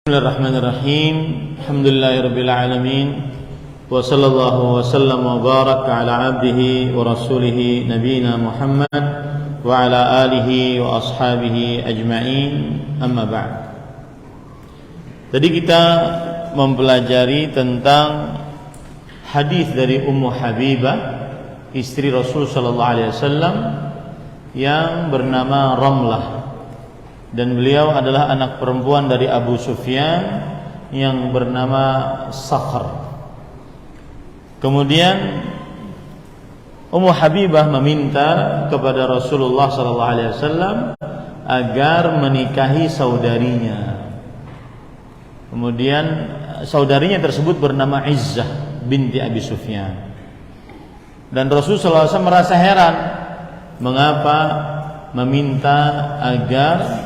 Bismillahirrahmanirrahim. Alhamdulillahirabbil alamin. Wa sallallahu wa sallam wa baraka ala abdihi wa rasulih nabiyina Muhammad wa ala alihi wa ashabihi ajma'in. Amma ba'd. Tadi kita mempelajari tentang hadis dari Ummu Habibah, istri Rasul sallallahu alaihi wasallam yang bernama Ramlah, dan beliau adalah anak perempuan dari Abu Sufyan yang bernama Sakhr. Kemudian Ummu Habibah meminta kepada Rasulullah sallallahu alaihi wasallam agar menikahi saudarinya. Kemudian saudarinya tersebut bernama Izzah binti Abi Sufyan. Dan Rasul sallallahu alaihi wasallam merasa heran mengapa meminta agar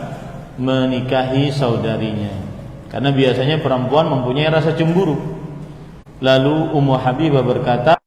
menikahi saudarinya, karena biasanya perempuan mempunyai rasa cemburu. Lalu Ummu Habibah berkata,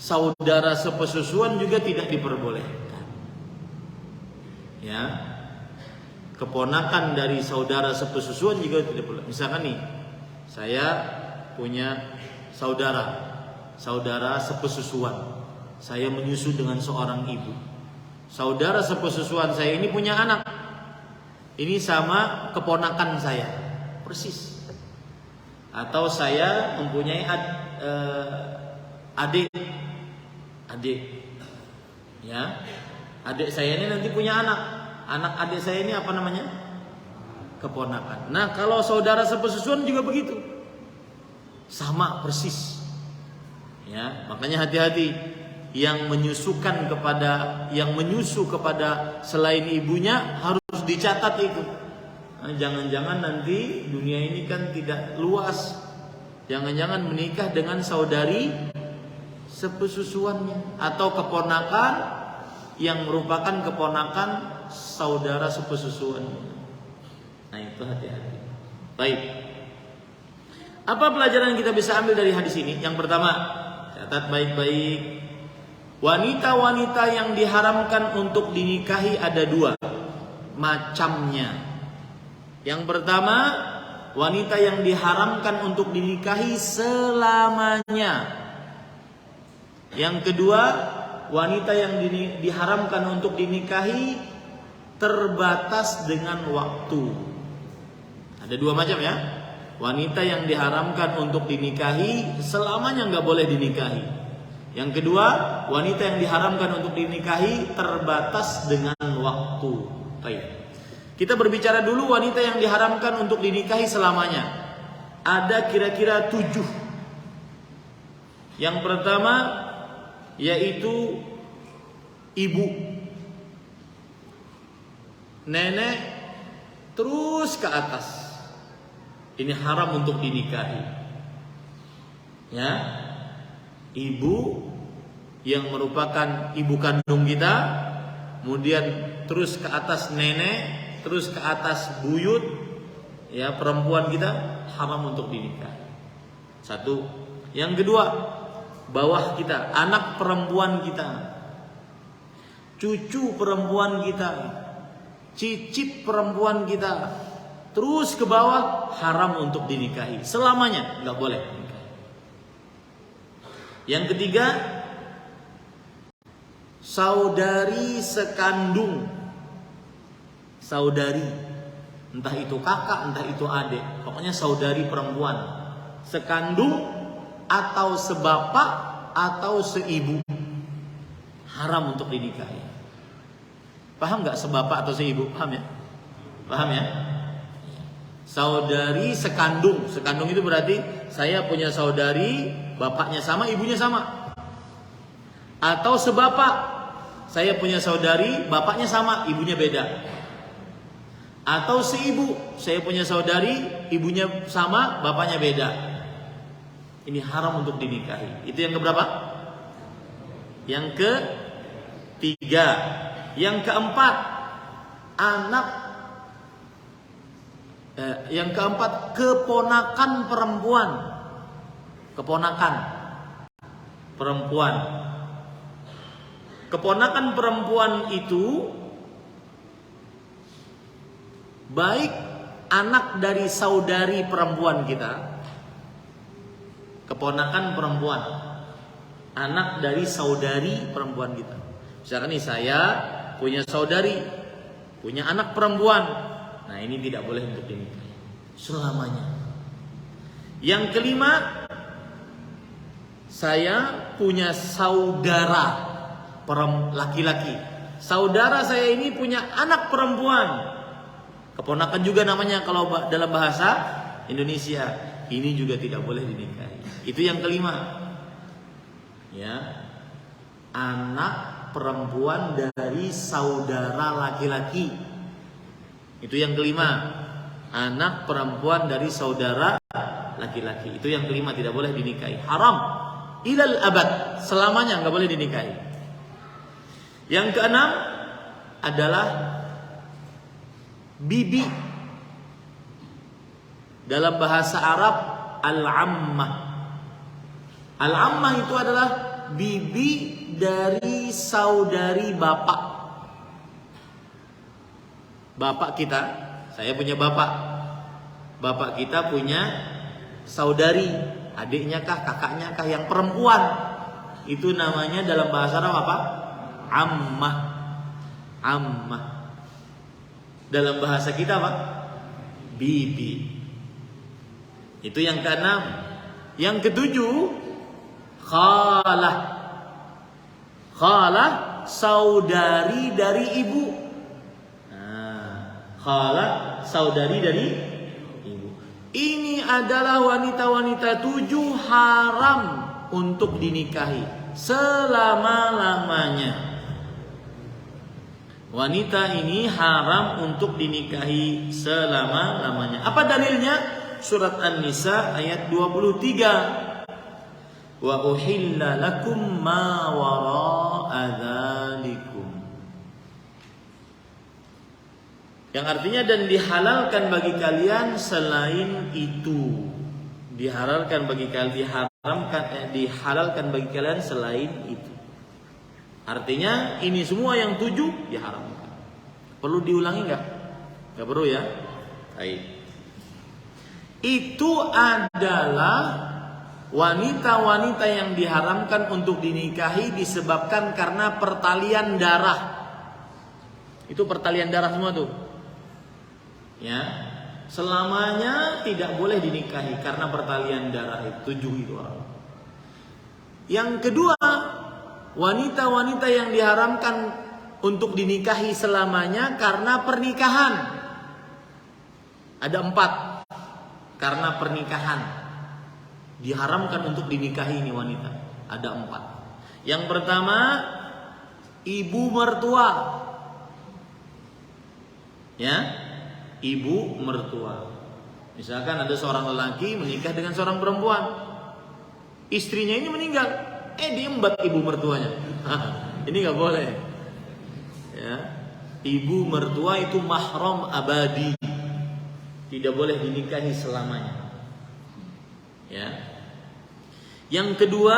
saudara sepesusuan juga tidak diperbolehkan. Ya. Keponakan dari saudara sepesusuan juga tidak boleh. Misalkan nih, saya punya saudara sepesusuan. Saya menyusu dengan seorang ibu. Saudara sepesusuan saya ini punya anak. Ini sama keponakan saya, persis. Atau saya mempunyai adik, ya, adik saya ini nanti punya anak adik saya ini apa namanya? Keponakan. Nah, kalau saudara sepesusuan juga begitu, sama persis. Ya, makanya hati-hati yang menyusu kepada selain ibunya harus dicatat itu. Nah, jangan-jangan nanti dunia ini kan tidak luas. Jangan-jangan menikah dengan saudari sepesusuannya atau keponakan yang merupakan keponakan saudara sepesusuannya. Nah, itu hati-hati. Baik. Apa pelajaran yang kita bisa ambil dari hadis ini? Yang pertama, catat baik-baik. Wanita-wanita yang diharamkan untuk dinikahi ada dua macamnya. Yang pertama, wanita yang diharamkan untuk dinikahi selamanya. Yang kedua, wanita yang diharamkan untuk dinikahi terbatas dengan waktu. Ada dua macam ya. Wanita yang diharamkan untuk dinikahi selamanya nggak boleh dinikahi. Yang kedua, wanita yang diharamkan untuk dinikahi terbatas dengan waktu. Baik. Kita berbicara dulu wanita yang diharamkan untuk dinikahi selamanya. Ada kira-kira 7. Yang pertama yaitu ibu, nenek, terus ke atas. Ini haram untuk dinikahi. Ya, ibu yang merupakan ibu kandung kita, kemudian terus ke atas nenek, terus ke atas buyut, ya perempuan kita haram untuk dinikahi. Satu. Yang kedua, bawah kita, anak perempuan kita, cucu perempuan kita, cicit perempuan kita, terus ke bawah haram untuk dinikahi selamanya, nggak boleh dinikahi. Yang ketiga, saudari sekandung, saudari, entah itu kakak, entah itu adik, pokoknya saudari perempuan, sekandung atau sebapak atau seibu, haram untuk dinikahi. Paham nggak sebapak atau seibu? Paham ya? Paham ya? Saudari sekandung, sekandung itu berarti saya punya saudari, bapaknya sama, ibunya sama. Atau sebapak, saya punya saudari, bapaknya sama, ibunya beda. Atau seibu, saya punya saudari, ibunya sama, bapaknya beda. Ini haram untuk dinikahi. Itu yang keberapa? Yang ketiga. Yang keempat, yang keempat, keponakan perempuan. Keponakan perempuan. Keponakan perempuan itu baik anak dari saudari perempuan kita, keponakan perempuan, anak dari saudari perempuan kita. Misalkan nih, saya punya saudari, punya anak perempuan. Nah, ini tidak boleh untuk dinikahi selamanya. Yang kelima, saya punya saudara laki-laki. Saudara saya ini punya anak perempuan. Keponakan juga namanya kalau dalam bahasa Indonesia. Ini juga tidak boleh dinikahi. Itu yang kelima. Ya. Anak perempuan dari saudara laki-laki. Itu yang kelima. Anak perempuan dari saudara laki-laki. Itu yang kelima, tidak boleh dinikahi. Haram ilal abad, selamanya nggak boleh dinikahi. Yang keenam adalah bibi. Dalam bahasa Arab al-ammah. Al-ammah itu adalah bibi dari saudari bapak. Bapak kita, saya punya bapak. Bapak kita punya saudari, adiknya kah, kakaknya kah yang perempuan. Itu namanya dalam bahasa Arab apa? Ammah. Ammah. Dalam bahasa kita apa? Bibi. Itu yang keenam. Yang ketujuh, khalah. Khalah saudari dari ibu. Khalah saudari dari ibu. Ini adalah wanita-wanita 7 haram untuk dinikahi selama-lamanya. Wanita ini haram untuk dinikahi selama-lamanya. Apa dalilnya? Surat An-Nisa ayat 23. Wa uhilla lakum ma wara'a dzalikum. Yang artinya dan dihalalkan bagi kalian selain itu. Dihalalkan bagi kalian, dihalalkan bagi kalian selain itu. Artinya ini semua yang 7 diharamkan. Perlu diulangi enggak? Enggak perlu ya. Baik. Itu adalah wanita-wanita yang diharamkan untuk dinikahi disebabkan karena pertalian darah. Itu pertalian darah semua tuh. Ya. Selamanya tidak boleh dinikahi karena pertalian darah itu. 7 itu orang. Yang kedua, wanita-wanita yang diharamkan untuk dinikahi selamanya karena pernikahan. Ada 4. Karena pernikahan diharamkan untuk dinikahi ini wanita. Ada 4. Yang pertama, ibu mertua. Ya, ibu mertua. Misalkan ada seorang lelaki menikah dengan seorang perempuan. Istrinya ini meninggal. Diembat ibu mertuanya. Ini nggak boleh. Ya, ibu mertua itu mahram abadi. Tidak boleh dinikahi selamanya. Ya. Yang kedua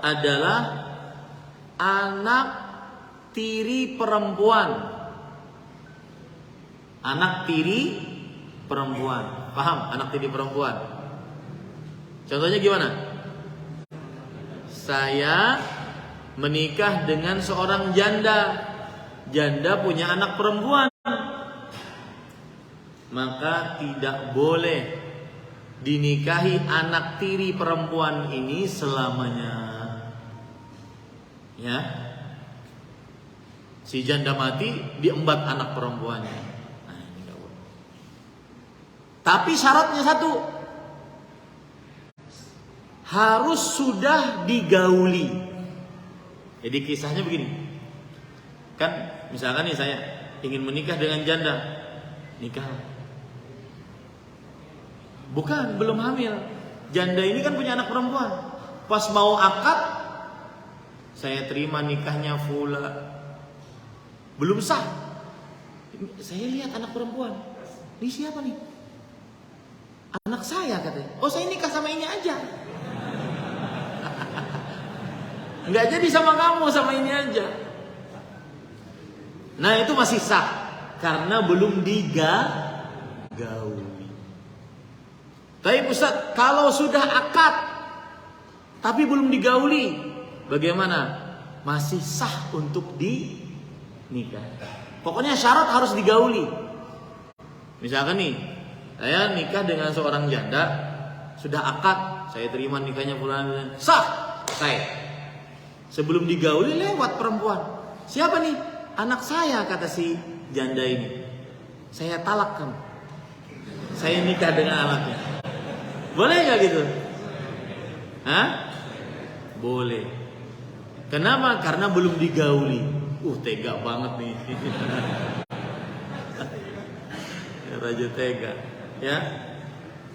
adalah anak tiri perempuan. Anak tiri perempuan. Paham? Anak tiri perempuan. Contohnya gimana? Saya menikah dengan seorang janda. Janda punya anak perempuan. Maka tidak boleh dinikahi anak tiri perempuan ini selamanya. Ya. Si janda mati, diembat anak perempuannya. Nah, ini enggak boleh. Tapi syaratnya satu. Harus sudah digauli. Jadi kisahnya begini. Kan misalkan nih saya ingin menikah dengan janda. Nikah. Bukan, belum hamil. Janda ini kan punya anak perempuan. Pas mau akad, saya terima nikahnya Fula. Belum sah. Saya lihat anak perempuan. Ini siapa nih? Anak saya katanya. Oh, saya nikah sama ini aja. Enggak jadi sama kamu, sama ini aja. Nah, itu masih sah. Karena belum digauli. Tapi Ustaz, kalau sudah akad tapi belum digauli, bagaimana? Masih sah untuk dinikah. Pokoknya syarat harus digauli. Misalkan nih, saya nikah dengan seorang janda, sudah akad, saya terima nikahnya bulan, sah, saya. Sebelum digauli lewat perempuan. Siapa nih? Anak saya, kata si janda ini. Saya talak kamu. Saya nikah dengan anaknya. Boleh gak gitu? Hah? Boleh. Kenapa? Karena belum digauli. Tega banget nih. Raja tega. Ya.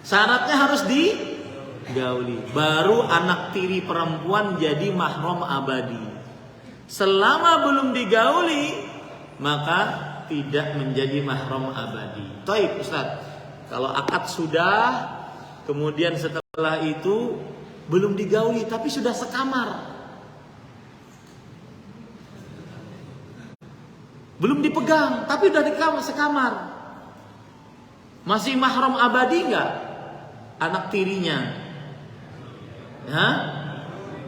Syaratnya harus digauli. Baru anak tiri perempuan jadi mahram abadi. Selama belum digauli, maka tidak menjadi mahram abadi. Taib Ustaz. Kalau akad sudah, kemudian setelah itu belum digauli tapi sudah sekamar. pegang, tapi udah di kamar sekamar. Masih mahram abadi nggak anak tirinya? Hah?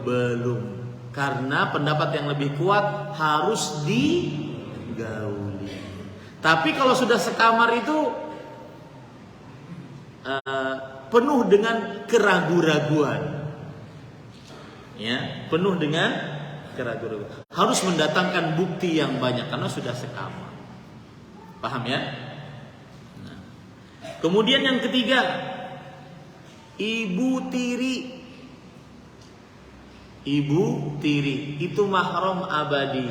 Belum. Karena pendapat yang lebih kuat harus digauli. Tapi kalau sudah sekamar itu penuh dengan keraguan-raguan. Ya, penuh dengan keraguan-raguan. Harus mendatangkan bukti yang banyak karena sudah sekamar. Paham ya? Nah. Kemudian yang ketiga, ibu tiri. Ibu tiri itu mahram abadi.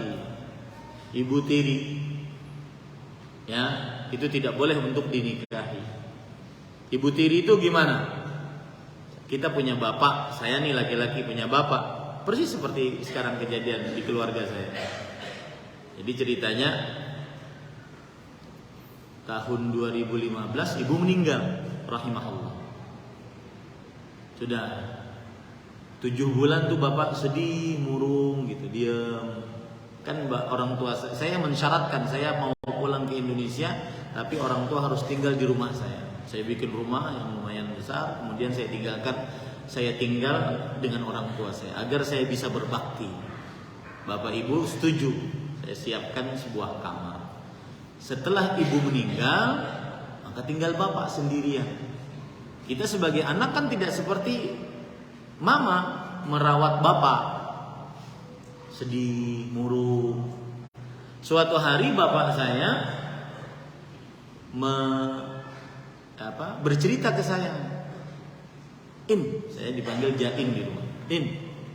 Ibu tiri, ya, itu tidak boleh untuk dinikahi. Ibu tiri itu gimana? Kita punya bapak, saya nih laki-laki punya bapak, persis seperti sekarang kejadian di keluarga saya. Jadi ceritanya tahun 2015 ibu meninggal, rahimahullah. Sudah 7 bulan tuh bapak sedih, murung gitu, diam. Kan orang tua saya mensyaratkan saya mau pulang ke Indonesia, tapi orang tua harus tinggal di rumah saya. Saya bikin rumah yang lumayan besar, kemudian saya tinggal dengan orang tua saya agar saya bisa berbakti. Bapak ibu setuju, saya siapkan sebuah kamar. Setelah ibu meninggal, maka tinggal bapak sendirian. Kita sebagai anak kan tidak seperti mama merawat bapak, sedih, murung. Suatu hari bapak saya bercerita ke saya, saya dipanggil Jain di rumah.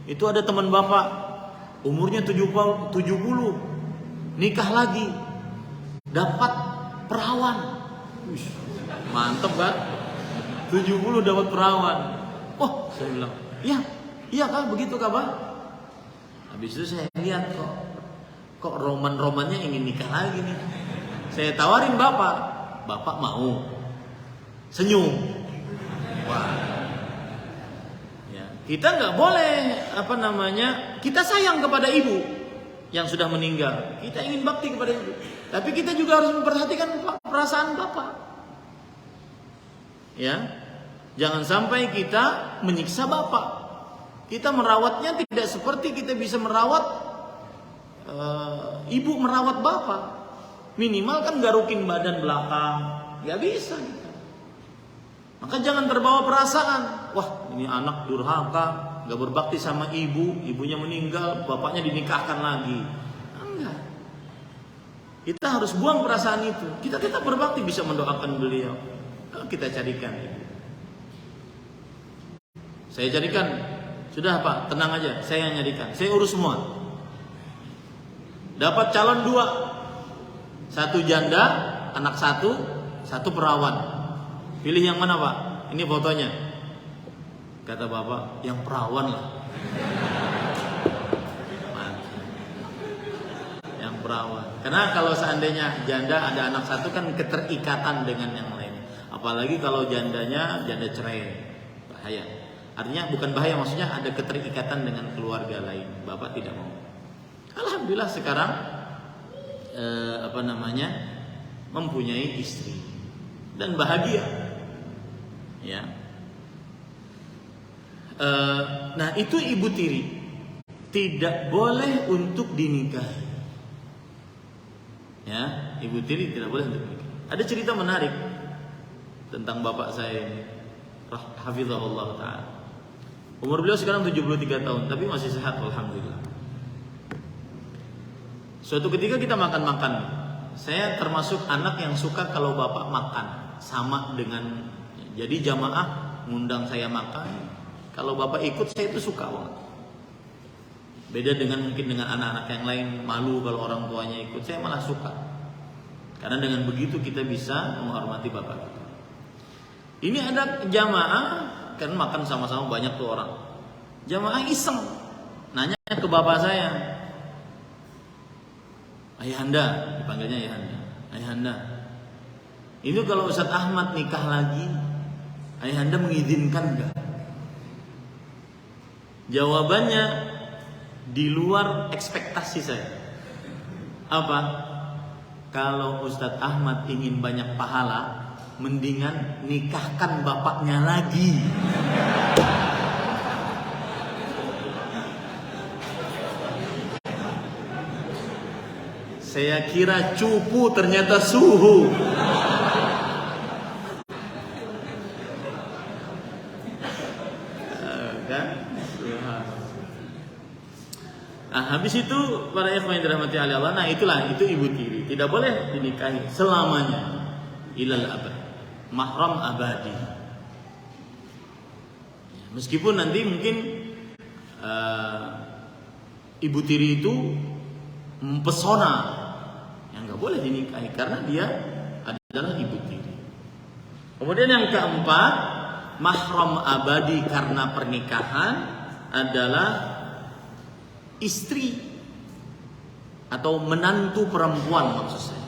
Itu ada teman bapak, umurnya 70, nikah lagi, dapat perawan. Mantep kan? 70 dapat perawan. Oh, saya bilang, iya kah, begitu kabar? Habis itu saya lihat kok roman-romannya ingin nikah lagi nih. Saya tawarin bapak mau. Senyum. Wah. Ya, kita nggak boleh kita sayang kepada ibu yang sudah meninggal. Kita ingin bakti kepada ibu. Tapi kita juga harus memperhatikan perasaan bapak. Ya. Jangan sampai kita menyiksa bapak. Kita merawatnya tidak seperti kita bisa merawat ibu merawat bapak. Minimal kan garukin badan belakang. Gak bisa kita. Maka jangan terbawa perasaan. Wah, ini anak durhaka, gak berbakti sama ibu, ibunya meninggal, bapaknya dinikahkan lagi. Enggak. Kita harus buang perasaan itu. Kita tetap berbakti, bisa mendoakan beliau. Kita carikan ibu. Saya carikan. Sudah Pak, tenang aja, saya yang nyarikan. Saya urus semua. Dapat calon 2. 1 janda, anak 1 perawan. Pilih yang mana Pak? Ini fotonya. Kata bapak, yang perawan lah. Yang perawan. Karena kalau seandainya janda ada anak 1 kan keterikatan dengan yang lain. Apalagi kalau jandanya janda cerai, bahaya. Artinya bukan bahaya, maksudnya ada keterikatan dengan keluarga lain. Bapak tidak mau. Alhamdulillah sekarang mempunyai istri dan bahagia. Ya. Nah itu ibu tiri tidak boleh untuk dinikahi. Ya, ibu tiri tidak boleh untuk dinikahi. Ada cerita menarik tentang bapak saya ini, hafizahullah ta'ala. Umur beliau sekarang 73 tahun, tapi masih sehat, alhamdulillah. Suatu ketika kita makan-makan. Saya termasuk anak yang suka kalau bapak makan sama dengan, jadi jamaah ngundang saya makan. Kalau bapak ikut, saya itu suka banget. Beda mungkin dengan anak-anak yang lain, malu kalau orang tuanya ikut. Saya malah suka. Karena dengan begitu kita bisa menghormati bapak kita. Ini ada jamaah, kan makan sama-sama banyak tuh orang. Jamaah iseng nanya ke bapak saya, Ayahanda, dipanggilnya Ayahanda. Ayahanda, ini kalau Ustaz Ahmad nikah lagi, Ayahanda mengizinkan enggak? Jawabannya di luar ekspektasi saya. Apa? kalau Ustadz Ahmad ingin banyak pahala, mendingan nikahkan bapaknya lagi. Saya kira cupu, ternyata suhu. Kan? Nah, habis itu para ikhwan yang dirahmati Allah, nah itu ibu tiri, tidak boleh dinikahi selamanya, ilal abad, mahram abadi. Meskipun nanti mungkin ibu tiri itu mempesona, yang nggak boleh dinikahi karena dia adalah ibu tiri. Kemudian yang keempat, mahram abadi karena pernikahan adalah istri atau menantu perempuan, maksud saya.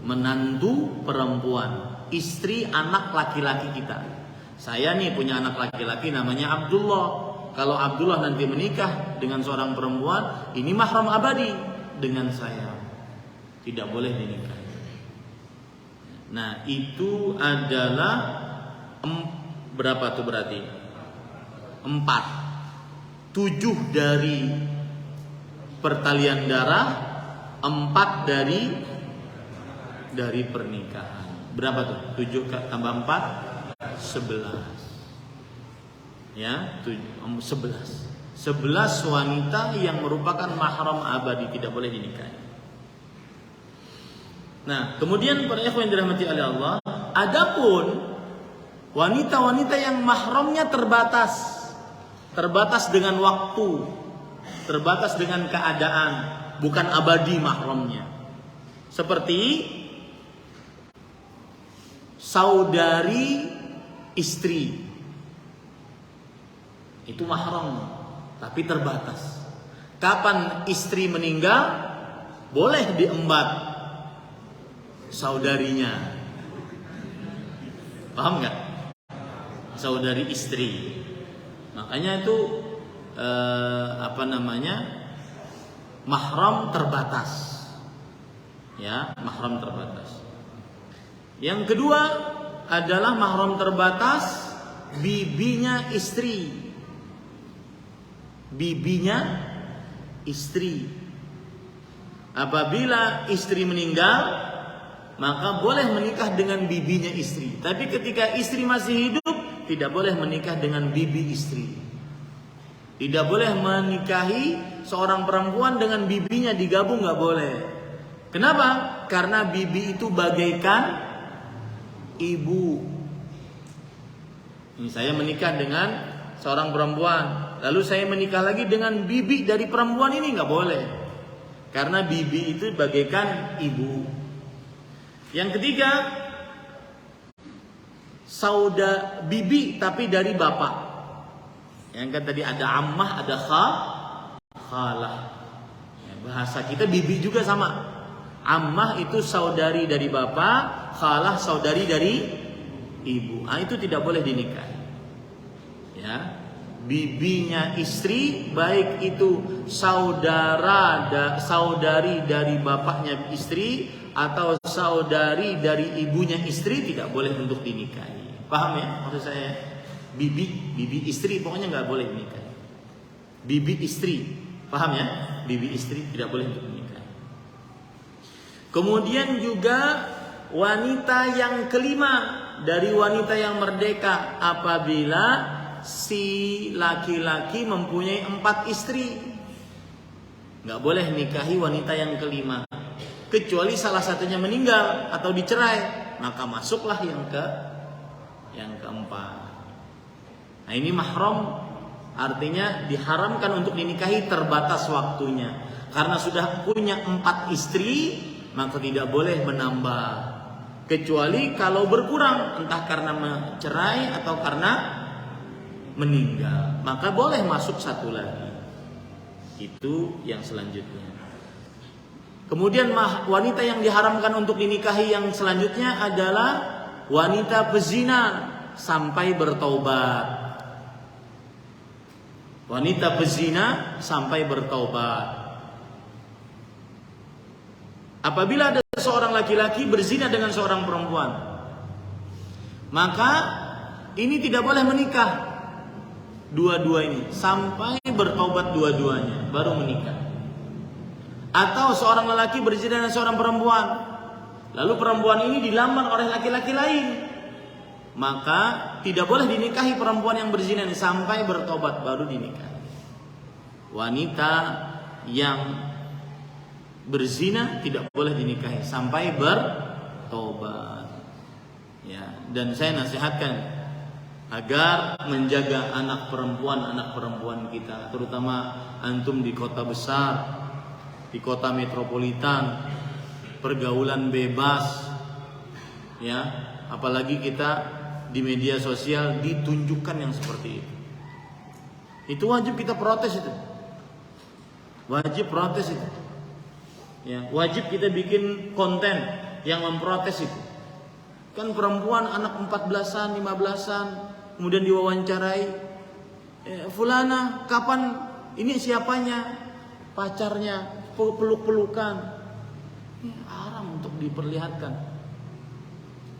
Menantu perempuan, istri anak laki-laki kita. Saya nih punya anak laki-laki namanya Abdullah. Kalau Abdullah nanti menikah dengan seorang perempuan, ini mahram abadi dengan saya. Tidak boleh dinikahi. Nah, itu adalah berapa tuh berarti? 4. 7 dari pertalian darah, 4 dari pernikahan. Berapa tuh? 7 tambah 4 11. Ya, 11 wanita yang merupakan mahram abadi tidak boleh dinikahi. Nah, kemudian para ikhwan yang dirahmati oleh Allah, adapun wanita-wanita yang mahramnya terbatas dengan waktu, terbatas dengan keadaan, bukan abadi mahramnya. Seperti saudari istri, itu mahram, tapi terbatas. Kapan istri meninggal, boleh diembat saudarinya. Paham nggak? Saudari istri. Makanya itu mahram terbatas. Ya, mahram terbatas. Yang kedua adalah mahram terbatas bibinya istri. Bibinya istri. Apabila istri meninggal, maka boleh menikah dengan bibinya istri. Tapi ketika istri masih hidup, tidak boleh menikah dengan bibi istri. Tidak boleh menikahi seorang perempuan dengan bibinya digabung, nggak boleh. Kenapa? Karena bibi itu bagaikan ibu. Ini saya menikah dengan seorang perempuan, lalu saya menikah lagi dengan bibi dari perempuan ini, nggak boleh. Karena bibi itu bagaikan ibu. Yang ketiga, bibi tapi dari bapak. Yang kan tadi ada ammah, ada khalah. Ya, bahasa kita bibi juga sama. Ammah itu saudari dari bapak, khalah saudari dari ibu. Ah, itu tidak boleh dinikahi. Ya, bibinya istri, baik itu saudari dari bapaknya istri atau saudari dari ibunya istri, tidak boleh untuk dinikahi. Paham ya maksud saya? Bibi istri pokoknya nggak boleh dinikahi. Bibi istri, paham ya? Bibi istri tidak boleh untuk dinikahi. Kemudian juga wanita yang kelima dari wanita yang merdeka, apabila si laki-laki mempunyai 4 istri, nggak boleh nikahi wanita yang kelima, kecuali salah satunya meninggal atau dicerai, maka masuklah yang keempat. Nah, ini mahram, artinya diharamkan untuk dinikahi, terbatas waktunya. Karena sudah punya 4 istri, maka tidak boleh menambah, kecuali kalau berkurang, entah karena mencerai atau karena meninggal, maka boleh masuk 1 lagi. Itu yang selanjutnya. Kemudian wanita yang diharamkan untuk dinikahi yang selanjutnya adalah wanita pezina sampai bertaubat. Wanita pezina sampai bertaubat. Apabila ada seorang laki-laki berzina dengan seorang perempuan, maka ini tidak boleh menikah dua-dua ini sampai bertaubat dua-duanya baru menikah. Atau seorang lelaki berzina dengan seorang perempuan, lalu perempuan ini dilamar oleh laki-laki lain, maka tidak boleh dinikahi perempuan yang berzina ini sampai bertobat baru dinikahi. Wanita yang berzina tidak boleh dinikahi sampai bertobat. Ya, dan saya nasihatkan agar menjaga anak perempuan kita, terutama antum di kota besar, di kota metropolitan, pergaulan bebas, ya, apalagi kita di media sosial ditunjukkan yang seperti itu. Itu wajib kita protes itu. Wajib protes itu. Ya, wajib kita bikin konten yang memprotes itu. Kan perempuan anak 14-an, 15-an kemudian diwawancarai, fulana kapan ini siapanya? Pacarnya, peluk-pelukan. Ini haram untuk diperlihatkan.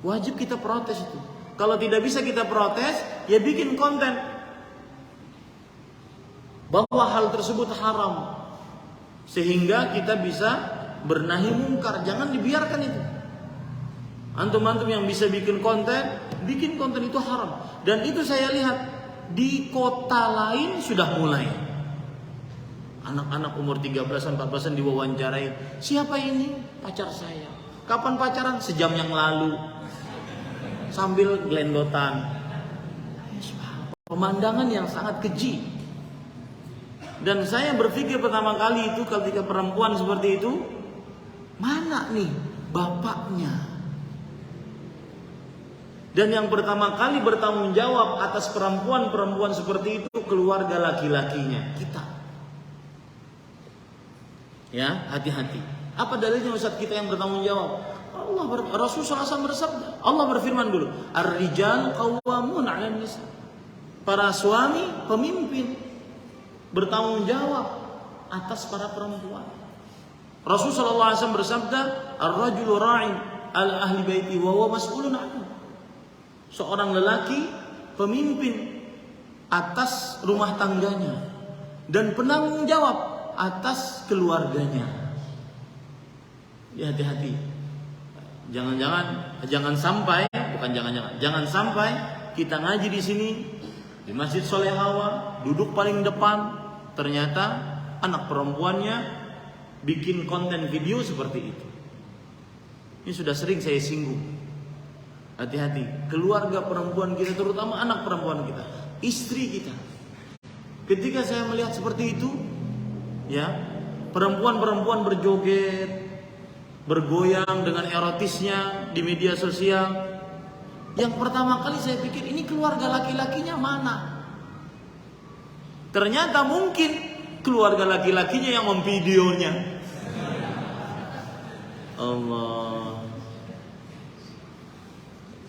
Wajib kita protes itu. Kalau tidak bisa kita protes, ya bikin konten bahwa hal tersebut haram, sehingga kita bisa bernahi mungkar. Jangan dibiarkan itu. Antum-antum yang bisa bikin konten itu haram. Dan itu saya lihat di kota lain sudah mulai. Anak-anak umur 13-an, 14-an diwawancarai, siapa ini? Pacar saya. Kapan pacaran? Sejam yang lalu. Sambil gelendotan. Pemandangan yang sangat keji. Dan saya berpikir pertama kali itu ketika perempuan seperti itu, mana nih bapaknya? Dan yang pertama kali bertanggung jawab atas perempuan seperti itu keluarga laki-lakinya, kita. Ya, hati-hati. Apa dalilnya Ustaz kita yang bertanggung jawab? Rasulullah SAW bersabda, Allah berfirman dulu, ar-rijal qawwamun 'alan nisa. Para suami pemimpin bertanggung jawab atas para perempuan. Rasulullah SAW bersabda, ar-rajulu ra'in ala ahli baiti wa huwa mas'ulun 'anhu. Seorang lelaki pemimpin atas rumah tangganya dan penanggung jawab atas keluarganya. Ya, hati-hati. Jangan sampai kita ngaji di sini di Masjid Solehawa, duduk paling depan, ternyata anak perempuannya bikin konten video seperti itu. Ini sudah sering saya singgung. Hati-hati, keluarga perempuan kita, terutama anak perempuan kita, istri kita. Ketika saya melihat seperti itu, ya, perempuan-perempuan berjoget, bergoyang dengan erotisnya di media sosial, yang pertama kali saya pikir, ini keluarga laki-lakinya mana? Ternyata mungkin keluarga laki-lakinya yang memvideonya. Allah.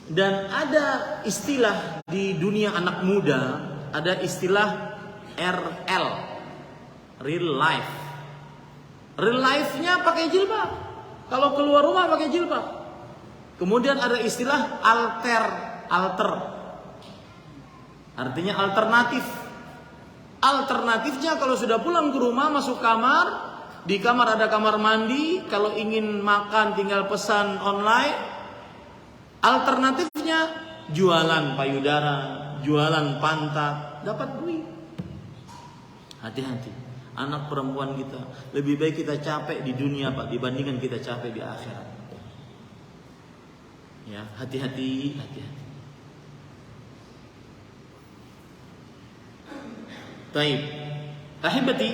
Dan ada istilah di dunia anak muda, ada istilah RL, real life. Real life-nya pakai jilbab. Kalau keluar rumah pakai jilbab. Kemudian ada istilah alter. Artinya alternatif. Alternatifnya kalau sudah pulang ke rumah, masuk kamar, di kamar ada kamar mandi, kalau ingin makan tinggal pesan online. Alternatifnya jualan payudara, jualan pantat, dapat duit. Hati-hati, anak perempuan kita lebih baik kita capek di dunia Pak dibandingkan kita capek di akhirat. Ya, hati-hati. Taib. Ahibati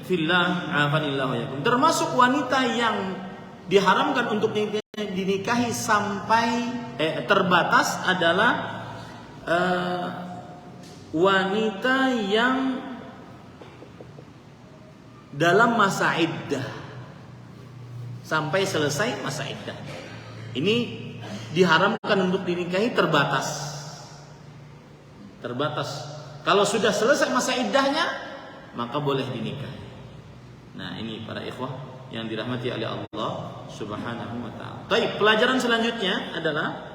fillah, afanillah wa yakum. Termasuk wanita yang diharamkan untuk dinikahi sampai terbatas adalah wanita yang dalam masa iddah sampai selesai masa iddah. Ini diharamkan untuk dinikahi terbatas. Kalau sudah selesai masa iddahnya, maka boleh dinikahi. Nah, ini para ikhwah yang dirahmati oleh Allah Subhanahu wa taala. Baik, pelajaran selanjutnya adalah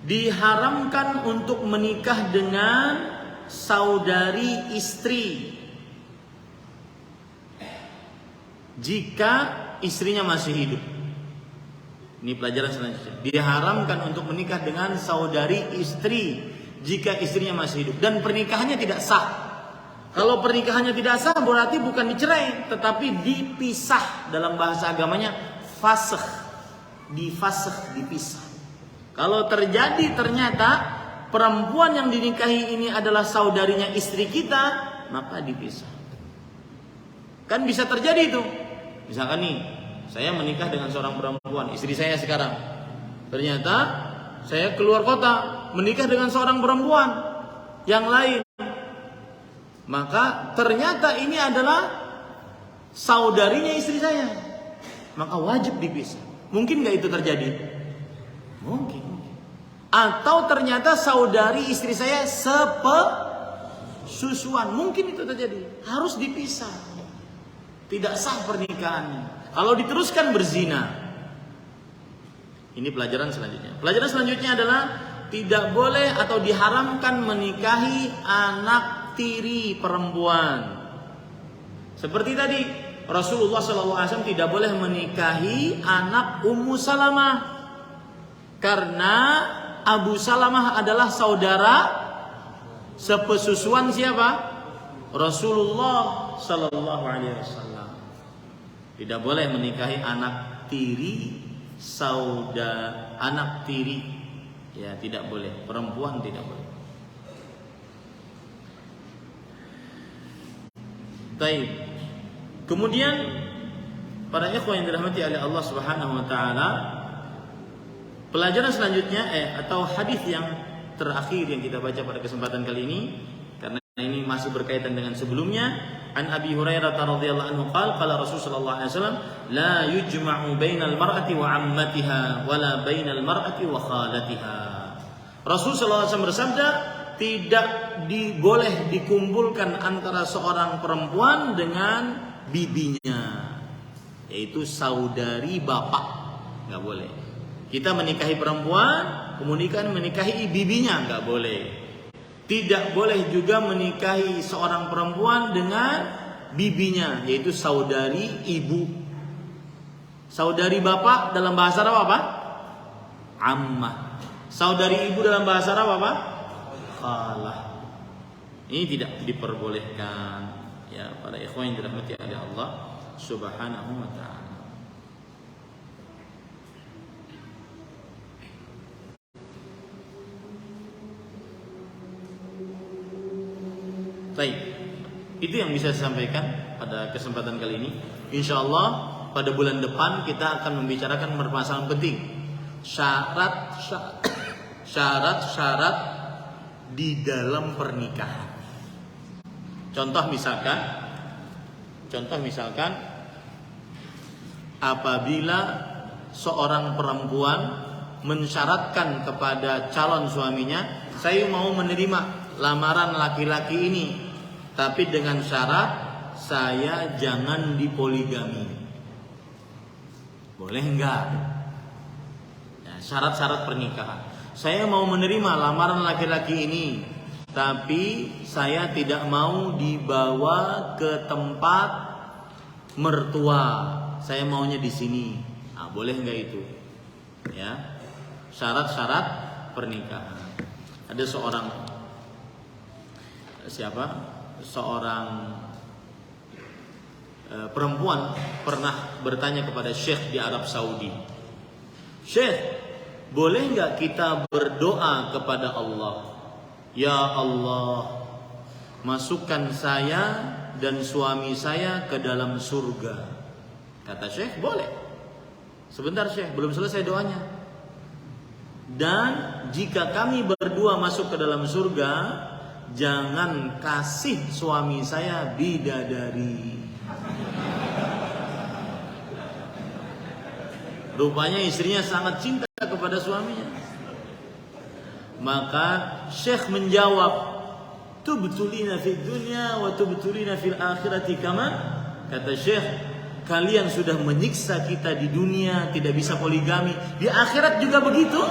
diharamkan untuk menikah dengan saudari istri jika istrinya masih hidup. Ini pelajaran selanjutnya. Diharamkan untuk menikah dengan saudari istri jika istrinya masih hidup dan pernikahannya tidak sah. Kalau pernikahannya tidak sah berarti bukan dicerai, tetapi dipisah. Dalam bahasa agamanya fasakh, dipisah. Kalau terjadi ternyata perempuan yang dinikahi ini adalah saudarinya istri kita, maka dipisah. Kan bisa terjadi itu. Misalkan nih, saya menikah dengan seorang perempuan, istri saya sekarang. Ternyata saya keluar kota, menikah dengan seorang perempuan yang lain. Maka ternyata ini adalah saudarinya istri saya, maka wajib dipisah. Mungkin nggak itu terjadi? Mungkin. Atau ternyata saudari istri saya sepesusuan, mungkin itu terjadi. Harus dipisah. Tidak sah pernikahannya. Kalau diteruskan berzina. Ini pelajaran selanjutnya. Pelajaran selanjutnya adalah tidak boleh atau diharamkan menikahi anak tiri perempuan. Seperti tadi Rasulullah SAW tidak boleh menikahi anak Ummu Salamah karena Abu Salamah adalah saudara sepesusuan siapa? Rasulullah SAW. Tidak boleh menikahi anak tiri anak tiri, ya tidak boleh. Perempuan tidak boleh. Baik. Kemudian para ikhwan yang dirahmati oleh Allah Subhanahu wa taala, pelajaran selanjutnya atau hadis yang terakhir yang kita baca pada kesempatan kali ini, karena ini masih berkaitan dengan sebelumnya. An Abi Hurairah radhiyallahu anhu qala Rasul sallallahu alaihi wasallam la yujma'u bainal mar'ati wa 'ammatiha wa la bainal mar'ati wa khalatiha. Rasul sallallahu alaihi wasallam bersabda, tidak boleh dikumpulkan antara seorang perempuan dengan bibinya, yaitu saudari bapak. Nggak boleh. Kita menikahi perempuan, kemudian menikahi bibinya, nggak boleh. Tidak boleh juga menikahi seorang perempuan dengan bibinya, yaitu saudari ibu. Saudari bapak dalam bahasa Arab apa? Ammah. Saudari ibu dalam bahasa Arab apa? Khalah. Ini tidak diperbolehkan, ya para ikhwan yang dirahmati oleh Allah Subhanahu wa taala. Baik, itu yang bisa saya sampaikan pada kesempatan kali ini. InsyaAllah pada bulan depan kita akan membicarakan permasalahan penting, syarat-syarat di dalam pernikahan. Contoh misalkan apabila seorang perempuan mensyaratkan kepada calon suaminya, saya mau menerima lamaran laki-laki ini, tapi dengan syarat saya jangan dipoligami. Boleh enggak? Ya, syarat-syarat pernikahan. Saya mau menerima lamaran laki-laki ini, tapi saya tidak mau dibawa ke tempat mertua. Saya maunya di sini. Nah, boleh enggak itu? Ya. Syarat-syarat pernikahan. Ada seorang perempuan pernah bertanya kepada Syekh di Arab Saudi, Syekh, boleh nggak kita berdoa kepada Allah, ya Allah, masukkan saya dan suami saya ke dalam surga? Kata Syekh, boleh. Sebentar Syekh, belum selesai doanya. Dan jika kami berdua masuk ke dalam surga, jangan kasih suami saya bidadari. Rupanya istrinya sangat cinta kepada suaminya. Maka Syekh menjawab, tubtulina fid dunya wa tubtulina fil akhirati kama. Kata Syekh, kalian sudah menyiksa kita di dunia, tidak bisa poligami, di akhirat juga begitu.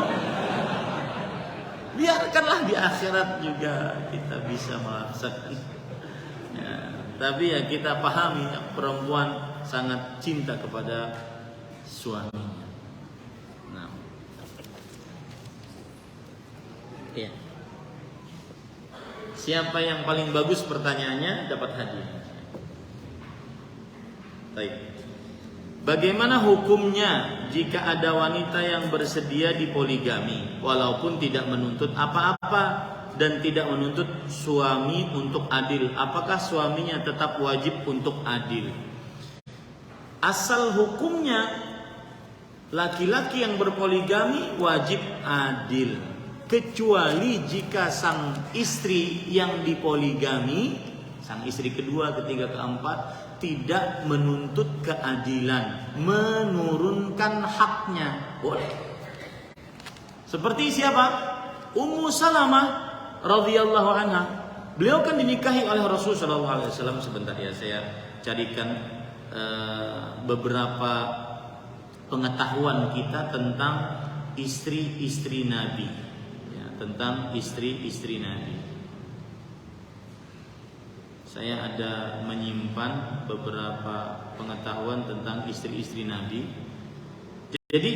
Biarkanlah di akhirat juga kita bisa merasakan. Ya, tapi ya kita pahami ya, perempuan sangat cinta kepada suaminya. Nah, ya. Siapa yang paling bagus pertanyaannya dapat hadiah. Baik. Bagaimana hukumnya jika ada wanita yang bersedia dipoligami walaupun tidak menuntut apa-apa dan tidak menuntut suami untuk adil? Apakah suaminya tetap wajib untuk adil? Asal hukumnya laki-laki yang berpoligami wajib adil, kecuali jika sang istri yang dipoligami, sang istri kedua, ketiga, keempat tidak menuntut keadilan, menurunkan haknya, boleh. Seperti siapa? Ummu Salamah radhiyallahu anha. Beliau kan dinikahi oleh Rasulullah SAW. Sebentar ya, saya carikan beberapa pengetahuan kita tentang istri-istri Nabi, ya, tentang istri-istri Nabi. Saya ada menyimpan beberapa pengetahuan tentang istri-istri Nabi. Jadi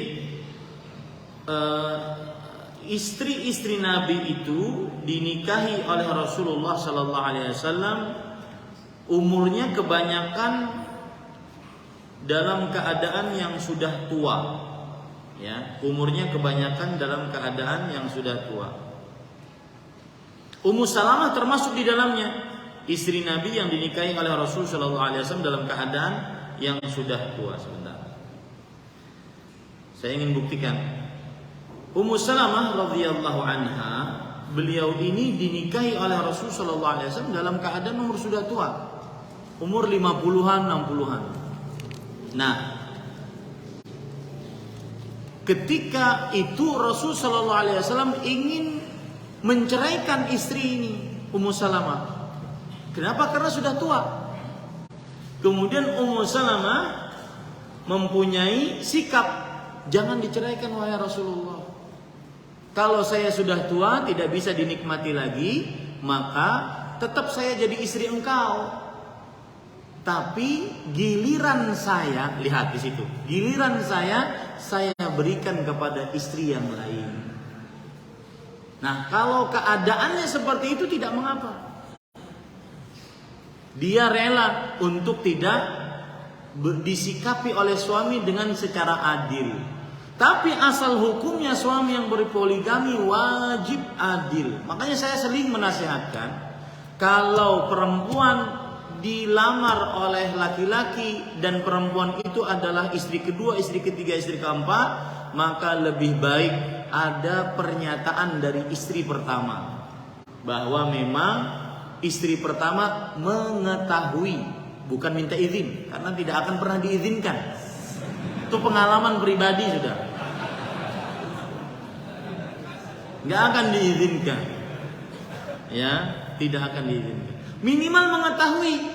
istri-istri Nabi itu dinikahi oleh Rasulullah SAW. Umurnya kebanyakan dalam keadaan yang sudah tua. Ya, umurnya kebanyakan dalam keadaan yang sudah tua. Ummu Salamah termasuk di dalamnya. Istri Nabi yang dinikahi oleh Rasul Shallallahu Alaihi Wasallam dalam keadaan yang sudah tua. Sebentar, saya ingin buktikan. Ummu Salamah radhiyallahu anha, beliau ini dinikahi oleh Rasul Shallallahu Alaihi Wasallam dalam keadaan umur sudah tua, umur 50-an, 60-an. Nah, ketika itu Rasul Shallallahu Alaihi Wasallam ingin menceraikan istri ini, Ummu Salamah. Kenapa? Karena sudah tua. Kemudian Ummu Salamah mempunyai sikap, jangan diceraikan wahai Rasulullah. Kalau saya sudah tua, tidak bisa dinikmati lagi, maka tetap saya jadi istri engkau. Tapi giliran saya, lihat di situ, giliran saya berikan kepada istri yang lain. Nah, kalau keadaannya seperti itu tidak mengapa. Dia rela untuk tidak disikapi oleh suami dengan secara adil. Tapi asal hukumnya suami yang berpoligami wajib adil. Makanya saya sering menasihatkan, kalau perempuan dilamar oleh laki-laki dan perempuan itu adalah istri kedua, istri ketiga, istri keempat, maka lebih baik ada pernyataan dari istri pertama bahwa memang istri pertama mengetahui, bukan minta izin, karena tidak akan pernah diizinkan. Itu pengalaman pribadi sudah, nggak akan diizinkan, ya, tidak akan diizinkan. Minimal mengetahui.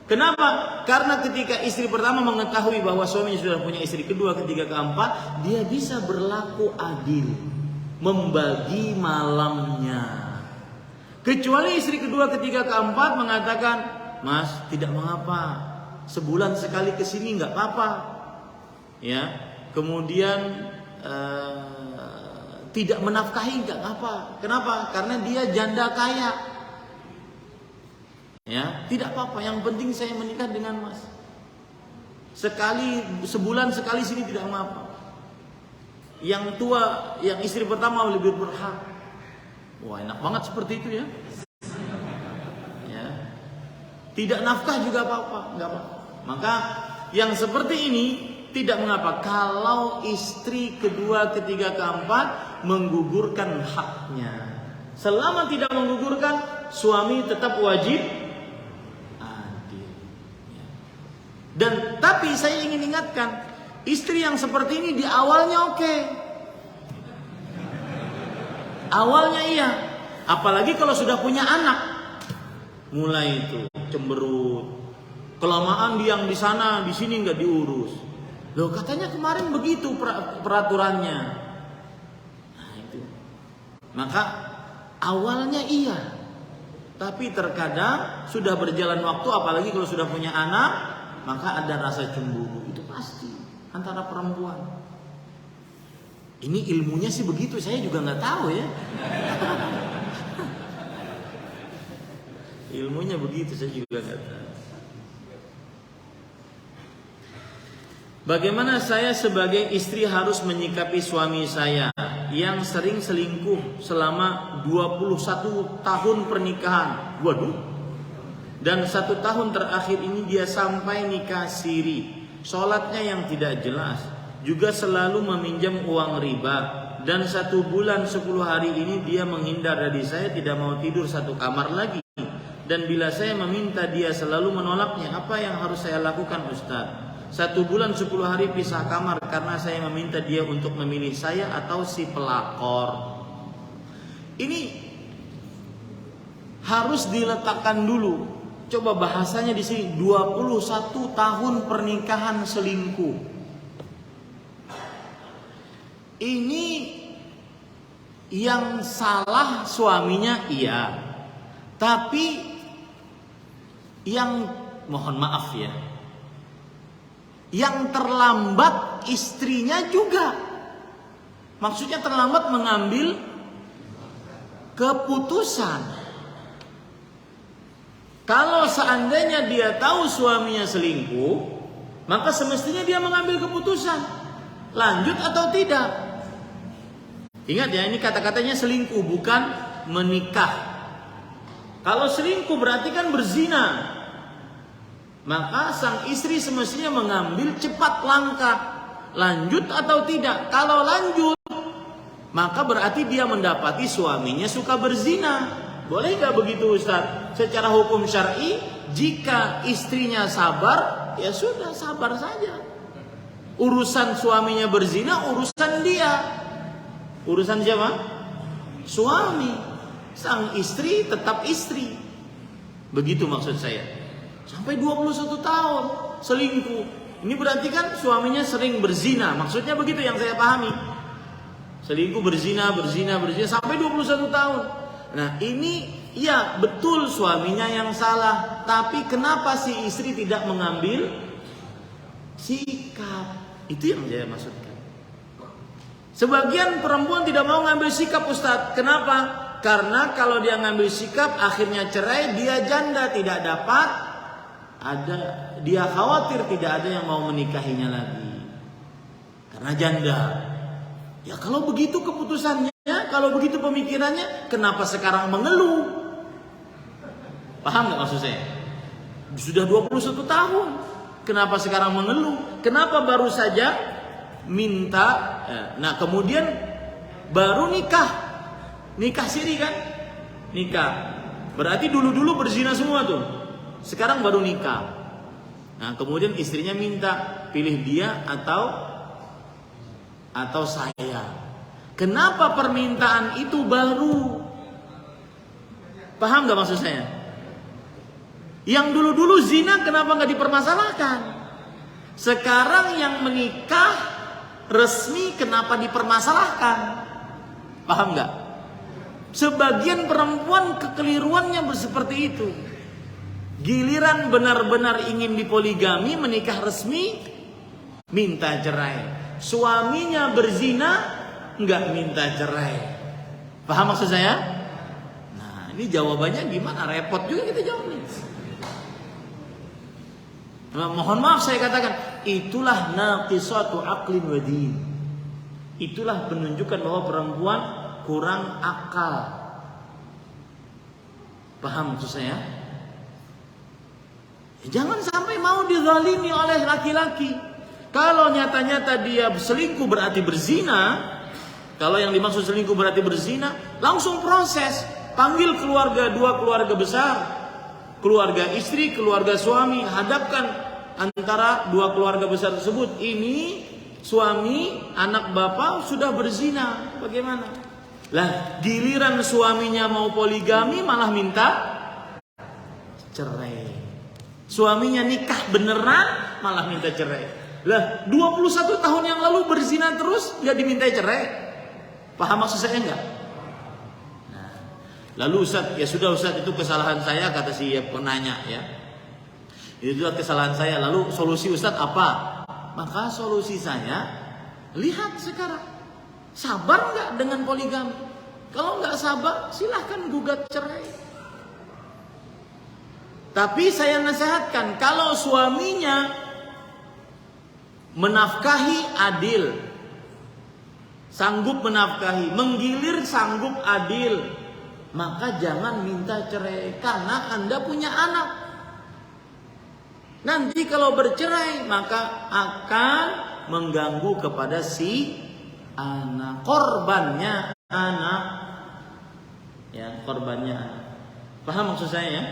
Kenapa? Karena ketika istri pertama mengetahui bahwa suaminya sudah punya istri kedua, ketiga, keempat, dia bisa berlaku adil, membagi malamnya. Kecuali istri kedua, ketiga, keempat mengatakan, Mas, tidak mengapa, sebulan sekali kesini nggak apa-apa, ya. Kemudian tidak menafkahi nggak apa. Kenapa? Karena dia janda kaya, ya. Tidak apa-apa. Yang penting saya menikah dengan Mas. Sebulan sekali sini tidak mengapa. Yang tua, yang istri pertama lebih berhak. Wah, enak banget seperti itu ya. Ya. Tidak nafkah juga apa-apa, enggak apa-apa. Maka yang seperti ini tidak mengapa kalau istri kedua, ketiga, keempat menggugurkan haknya. Selama tidak menggugurkan, suami tetap wajib adil. Ya. Dan tapi saya ingin ingatkan, istri yang seperti ini di awalnya oke. Awalnya iya, apalagi kalau sudah punya anak, mulai itu cemberut, Kelamaan yang di sana, di sini nggak diurus. Loh, katanya kemarin begitu peraturannya. Nah, itu. Maka awalnya iya. Tapi terkadang sudah berjalan waktu, apalagi kalau sudah punya anak, maka ada rasa cemburu. Itu pasti antara perempuan. Ini ilmunya sih begitu, saya juga nggak tahu ya. Ilmunya begitu, saya juga nggak tahu. Bagaimana saya sebagai istri harus menyikapi suami saya yang sering selingkuh selama 21 tahun pernikahan? Waduh. Dan 1 tahun terakhir ini dia sampai nikah siri. Sholatnya yang tidak jelas. Juga selalu meminjam uang riba. Dan 1 bulan 10 hari ini dia menghindar dari saya, tidak mau tidur satu kamar lagi. Dan bila saya meminta dia selalu menolaknya. Apa yang harus saya lakukan, Ustaz? 1 bulan 10 hari pisah kamar karena saya meminta dia untuk memilih saya atau si pelakor. Ini harus diletakkan dulu. Coba bahasanya di sini, 21 tahun pernikahan selingkuh. Ini yang salah suaminya iya. Tapi yang mohon maaf ya, yang terlambat istrinya juga. Maksudnya terlambat mengambil keputusan. Kalau seandainya dia tahu suaminya selingkuh, maka semestinya dia mengambil keputusan, lanjut atau tidak. Ingat ya, ini kata-katanya selingkuh, bukan menikah. Kalau selingkuh berarti kan berzina. Maka sang istri semestinya mengambil cepat langkah, lanjut atau tidak. Kalau lanjut, maka berarti dia mendapati suaminya suka berzina. Boleh gak begitu, Ustaz? Secara hukum syar'i, jika istrinya sabar, ya sudah, sabar saja. Urusan suaminya berzina, urusan dia. Urusan siapa? Suami. Sang istri tetap istri. Begitu maksud saya. Sampai 21 tahun selingkuh. Ini berarti kan suaminya sering berzina. Maksudnya begitu yang saya pahami. Selingkuh, berzina sampai 21 tahun. Nah, ini ya betul suaminya yang salah. Tapi kenapa si istri tidak mengambil sikap? Itu yang saya maksudkan. Sebagian perempuan tidak mau ngambil sikap, Ustadz. Kenapa? Karena kalau dia ngambil sikap akhirnya cerai, dia janda, tidak dapat dia khawatir tidak ada yang mau menikahinya lagi. Karena janda. Ya kalau begitu keputusannya, kalau begitu pemikirannya, kenapa sekarang mengeluh? Paham gak maksud saya? Sudah 21 tahun. Kenapa sekarang mengeluh? Kenapa baru saja minta? Nah kemudian baru nikah. Nikah siri kan? Nikah. Berarti dulu-dulu berzina semua tuh. Sekarang baru nikah. Nah kemudian istrinya minta, pilih dia atau saya. Kenapa permintaan itu baru? Paham gak maksud saya? Yang dulu-dulu zina kenapa gak dipermasalahkan? Sekarang yang menikah resmi kenapa dipermasalahkan? Paham gak? Sebagian perempuan kekeliruannya seperti itu. Giliran benar-benar ingin dipoligami, menikah resmi, minta cerai. Suaminya berzina, enggak minta cerai. Paham maksud saya? Nah, ini jawabannya gimana? Repot juga kita jawabnya. Nah, mohon maaf saya katakan, itulah naqisatu aqlin wa din. Itulah menunjukkan bahwa perempuan kurang akal. Paham maksud saya? Jangan sampai mau dizalimi oleh laki-laki. Kalau nyata-nyata dia selingkuh berarti berzina. Kalau yang dimaksud selingkuh berarti berzina, langsung proses. Panggil keluarga, 2 keluarga besar. Keluarga istri, keluarga suami. Hadapkan antara 2 keluarga besar tersebut. Ini suami, anak bapak sudah berzina. Bagaimana? Lah, giliran suaminya mau poligami malah minta cerai. Suaminya nikah beneran malah minta cerai. Lah 21 tahun yang lalu berzina terus nggak diminta cerai. Paham maksud saya enggak? Nah, lalu Ustaz, ya sudah Ustaz, itu kesalahan saya, kata si penanya ya. Itu adalah kesalahan saya. Lalu solusi Ustaz apa? Maka solusi saya, lihat sekarang. Sabar nggak dengan poligami? Kalau nggak sabar, silahkan gugat cerai. Tapi saya nasihatkan, kalau suaminya menafkahi adil, sanggup menafkahi, menggilir sanggup adil, maka jangan minta cerai, karena Anda punya anak. Nanti kalau bercerai, maka akan mengganggu kepada si anak, korbannya anak, ya, korbannya anak. Paham maksud saya ya?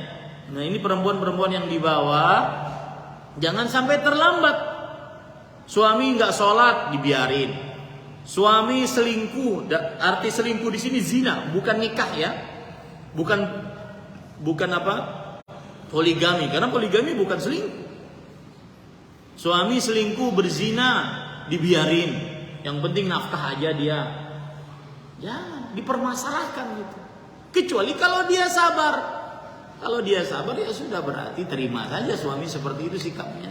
Nah, ini perempuan-perempuan yang dibawa, jangan sampai terlambat. Suami nggak sholat, dibiarin. Suami selingkuh, arti selingkuh di sini zina, bukan nikah ya, bukan apa? Poligami, karena poligami bukan selingkuh. Suami selingkuh, berzina, dibiarin. Yang penting nafkah aja dia. Jangan dipermasalahkan gitu. Kecuali kalau dia sabar. Kalau dia sabar, ya sudah, berarti terima saja suami seperti itu sikapnya.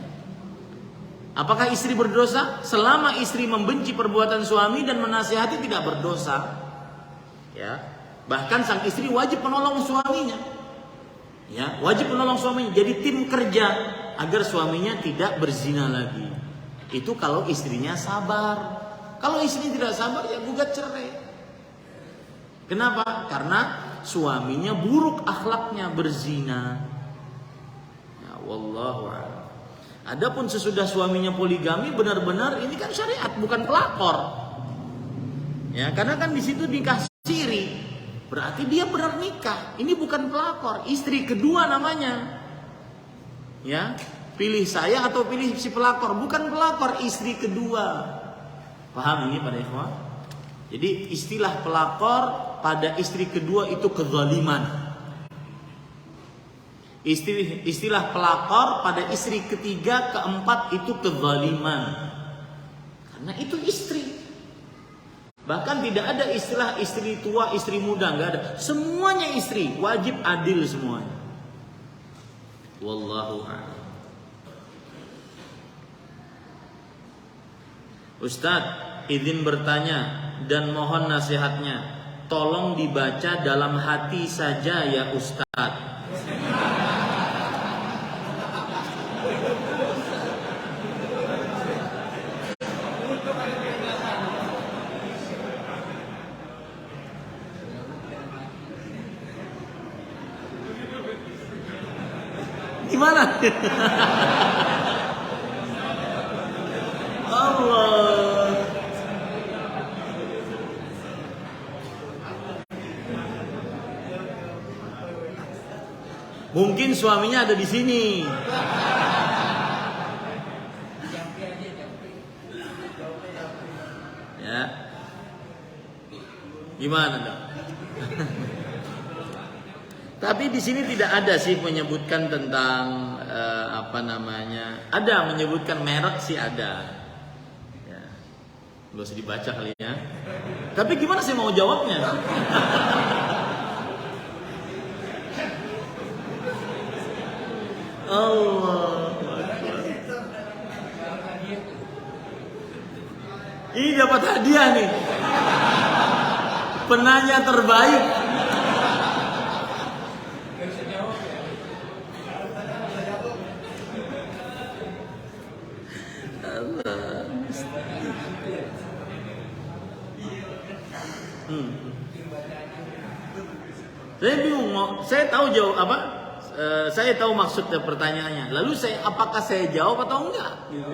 Apakah istri berdosa? Selama istri membenci perbuatan suami dan menasihati, tidak berdosa. Ya, bahkan sang istri wajib menolong suaminya. Ya, wajib menolong suaminya. Jadi tim kerja agar suaminya tidak berzina lagi. Itu kalau istrinya sabar. Kalau istri tidak sabar, ya gugat cerai. Kenapa? Karena suaminya buruk akhlaknya, berzina. Ya, wallahu a'lam. Adapun sesudah suaminya poligami, benar-benar ini kan syariat, bukan pelakor. Ya, karena kan di situ nikah siri, berarti dia benar nikah. Ini bukan pelakor, istri kedua namanya. Ya, pilih saya atau pilih si pelakor, bukan pelakor, istri kedua. Paham ini pada ikhwan? Jadi istilah pelakor pada istri kedua itu kezaliman. Istilah pelakor pada istri ketiga, keempat itu kezaliman. Karena itu istri. Bahkan tidak ada istilah istri tua, istri muda, nggak ada. Semuanya istri, wajib adil semuanya. Wallahu a'lam. Ustadz, izin bertanya dan mohon nasihatnya. Tolong dibaca dalam hati saja ya Ustadz. Gimana? Allah. Mungkin suaminya ada di sini. Ya. Gimana dong? Tapi di sini tidak ada sih menyebutkan tentang apa namanya. Ada menyebutkan merek sih ada. Ya. Gak usah dibaca kali ya. Tapi gimana sih mau jawabnya? Allah. Ini dapat hadiah nih. Penanya terbaik. Saya bingung, saya tahu jawab apa? Saya tahu maksud pertanyaannya. Lalu apakah saya jawab atau enggak? Gitu.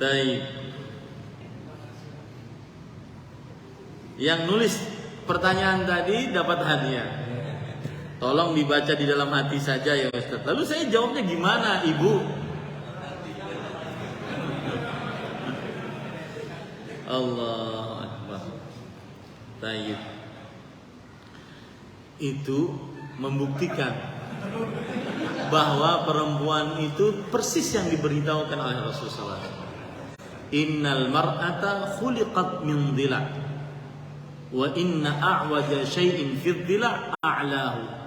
Baik. Yang nulis pertanyaan tadi dapat hadiah. Tolong dibaca di dalam hati saja ya Ustaz. Lalu saya jawabnya gimana, Ibu? Allahu Akbar. Baik. Itu membuktikan bahwa perempuan itu persis yang diberitahukan oleh Rasulullah SAW. Innal mar'ata khuliqat min dhila' wa inna a'waja syai'in fi dhila' a'lahu.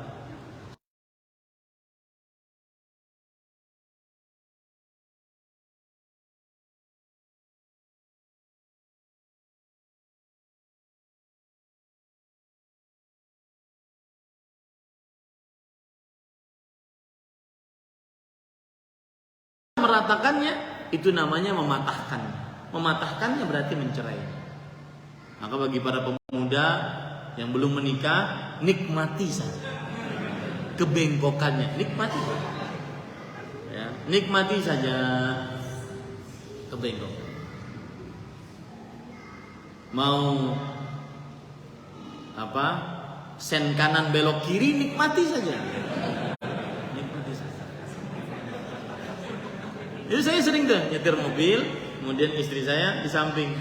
Meratakannya itu namanya mematahkan. Mematahkannya berarti mencerai. Maka bagi para pemuda yang belum menikah, nikmati saja kebengkokannya, nikmati. Ya, nikmati saja kebengkokan. Mau apa? Sen kanan belok kiri, nikmati saja. Jadi saya sering tuh nyetir mobil, kemudian istri saya di samping.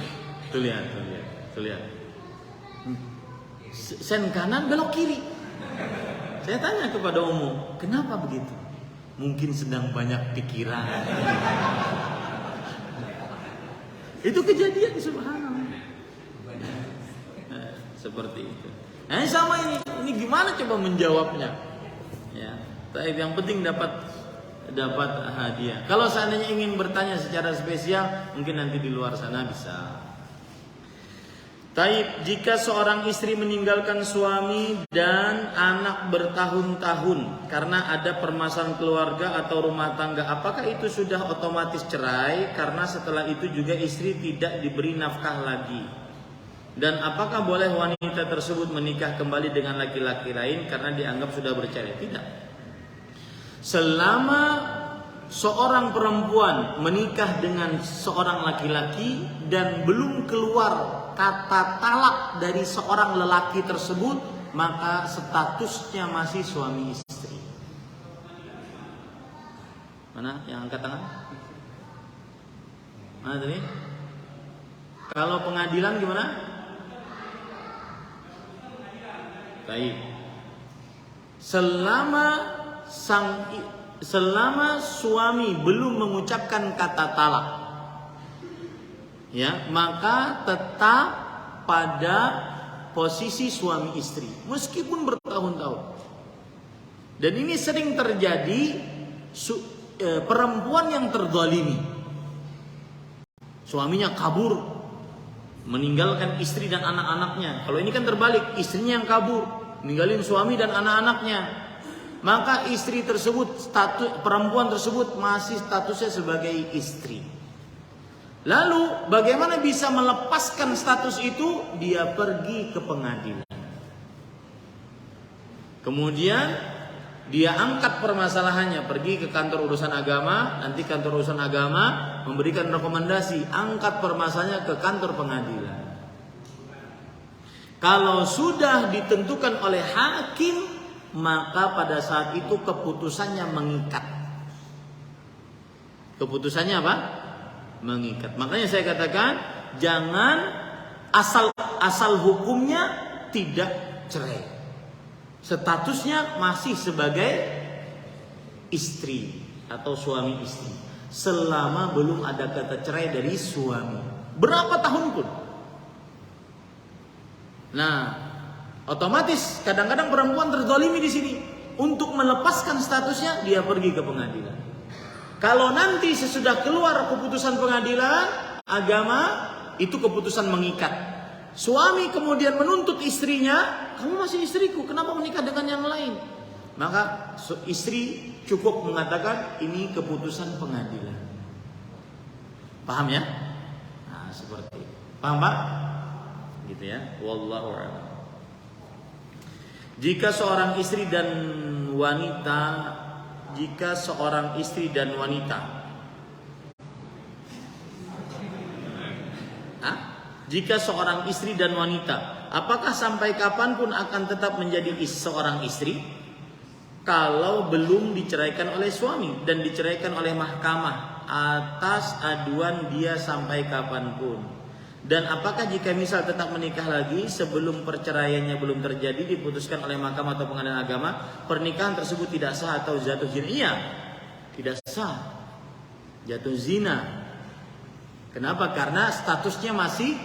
Tuh lihat. Sen kanan belok kiri. Saya tanya kepada umum, kenapa begitu? Mungkin sedang banyak pikiran. Itu kejadian, subhanallah. Seperti itu. Nah, sama ini gimana coba menjawabnya? Ya, tapi yang penting dapat hadiah. Kalau seandainya ingin bertanya secara spesial, mungkin nanti di luar sana bisa. Taib, jika seorang istri meninggalkan suami dan anak bertahun-tahun karena ada permasalahan keluarga atau rumah tangga, apakah itu sudah otomatis cerai karena setelah itu juga istri tidak diberi nafkah lagi? Dan apakah boleh wanita tersebut menikah kembali dengan laki-laki lain karena dianggap sudah bercerai? Tidak. Selama seorang perempuan menikah dengan seorang laki-laki dan belum keluar kata talak dari seorang lelaki tersebut, maka statusnya masih suami istri. Mana yang angkat tangan? Mana tadi? Kalau pengadilan gimana? Baik. Selama suami belum mengucapkan kata talak, ya, maka tetap pada posisi suami istri meskipun bertahun-tahun. Dan ini sering terjadi perempuan yang terzalimi. Suaminya kabur, meninggalkan istri dan anak-anaknya. Kalau ini kan terbalik, istrinya yang kabur, ninggalin suami dan anak-anaknya. Maka istri tersebut, perempuan tersebut masih statusnya sebagai istri. Lalu bagaimana bisa melepaskan status itu? Dia pergi ke pengadilan. Kemudian dia angkat permasalahannya, pergi ke kantor urusan agama. Nanti kantor urusan agama memberikan rekomendasi, angkat permasalahannya ke kantor pengadilan. Kalau sudah ditentukan oleh hakim, maka pada saat itu keputusannya mengikat. Keputusannya apa? Mengikat. Makanya saya katakan jangan asal hukumnya tidak cerai. Statusnya masih sebagai istri atau suami istri selama belum ada kata cerai dari suami. Berapa tahun pun. Nah, otomatis kadang-kadang perempuan terzalimi di sini. Untuk melepaskan statusnya dia pergi ke pengadilan. Kalau nanti sesudah keluar keputusan pengadilan agama, itu keputusan mengikat. Suami kemudian menuntut istrinya, kamu masih istriku, kenapa menikah dengan yang lain? Maka istri cukup mengatakan ini keputusan pengadilan. Paham ya? Nah, seperti itu. Paham Pak? Gitu ya. Wallahu a'lam. Jika seorang istri dan wanita Jika seorang istri dan wanita, apakah sampai kapanpun akan tetap menjadi seorang istri? Kalau belum diceraikan oleh suami dan diceraikan oleh mahkamah atas aduan dia sampai kapanpun. Dan apakah jika misal tetap menikah lagi sebelum perceraiannya belum terjadi diputuskan oleh mahkamah atau pengadilan agama, pernikahan tersebut tidak sah atau jatuh zina? Iya, tidak sah, jatuh zina. Kenapa? Karena statusnya masih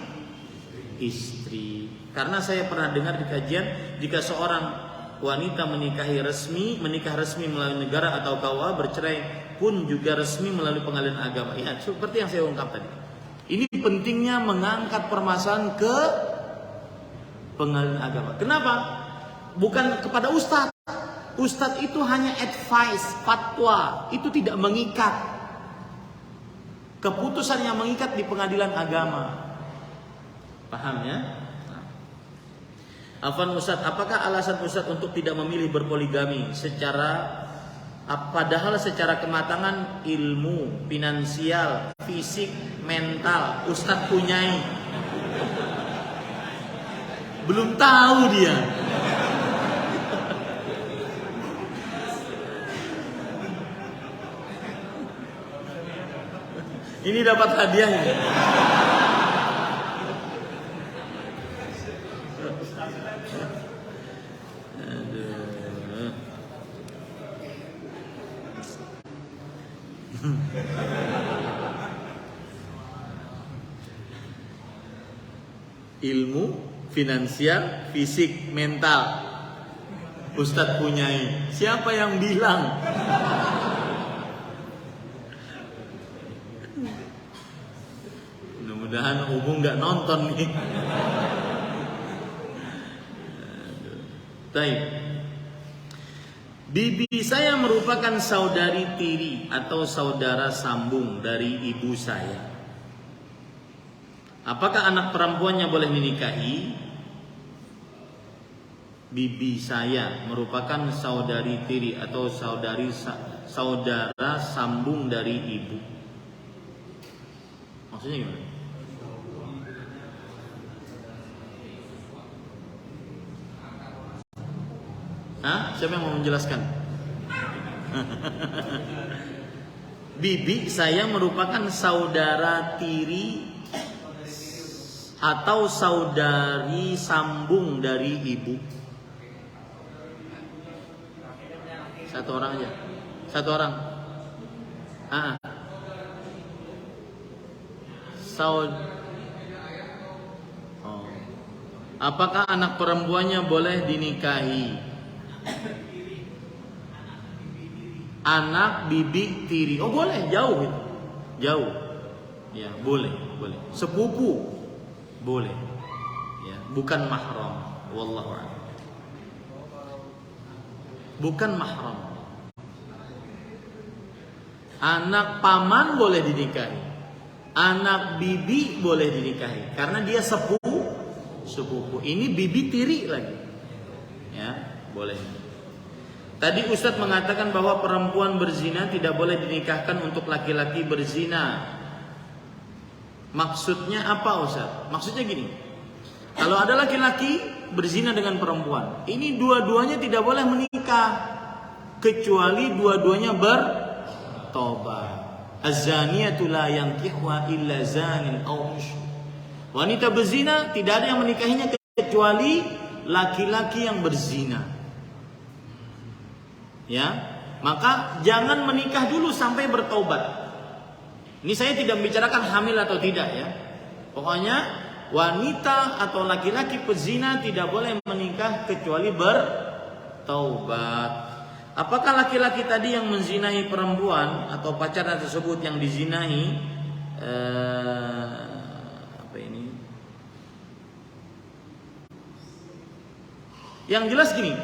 istri. Karena saya pernah dengar di kajian, jika seorang wanita menikah resmi melalui negara atau KUA, bercerai pun juga resmi melalui pengadilan agama. Ya, seperti yang saya ungkap tadi. Ini pentingnya mengangkat permasalahan ke pengadilan agama. Kenapa? Bukan kepada ustadz. Ustadz itu hanya advice, fatwa. Itu tidak mengikat. Keputusan yang mengikat di pengadilan agama. Paham ya? Afwan Ustadz, apakah alasan Ustadz untuk tidak memilih berpoligami padahal secara kematangan ilmu, finansial, fisik, mental Ustadz punyai? Belum tahu dia. Ini dapat hadiahnya. Ilmu, finansial, fisik, mental Ustadz punyai. Siapa yang bilang? Mudah-mudahan Ubu nggak nonton nih. Baik. Bibi saya merupakan saudari tiri atau saudara sambung dari ibu saya. Apakah anak perempuannya boleh dinikahi? Bibi saya merupakan saudari tiri atau saudara sambung dari ibu. Maksudnya gimana? Hah? Siapa yang mau menjelaskan? Bibi saya merupakan saudara tiri atau saudari sambung dari ibu. Satu orang aja. Satu orang. Apakah anak perempuannya boleh dinikahi? Anak bibi tiri. Oh boleh, jauh itu. Jauh. Ya, boleh. Sepupu. Boleh. Ya, bukan mahram. Wallahu a'lam. Bukan mahram. Anak paman boleh dinikahi. Anak bibi boleh dinikahi karena dia sepupu. Ini bibi tiri lagi. Ya, boleh. Tadi Ustadz mengatakan bahwa perempuan berzina tidak boleh dinikahkan untuk laki-laki berzina. Maksudnya apa Ustadz? Maksudnya gini. Kalau ada laki-laki berzina dengan perempuan, ini dua-duanya tidak boleh menikah kecuali dua-duanya bertobat. Az-zaniyatu la yankihuha illa zanin aw musyrik. Wanita berzina tidak ada yang menikahinya kecuali laki-laki yang berzina. Ya, maka jangan menikah dulu sampai bertobat. Ini saya tidak membicarakan hamil atau tidak ya. Pokoknya wanita atau laki-laki pezina tidak boleh menikah kecuali bertaubat. Apakah laki-laki tadi yang menzinahi perempuan atau pacarnya tersebut yang dizinahi Yang jelas gini,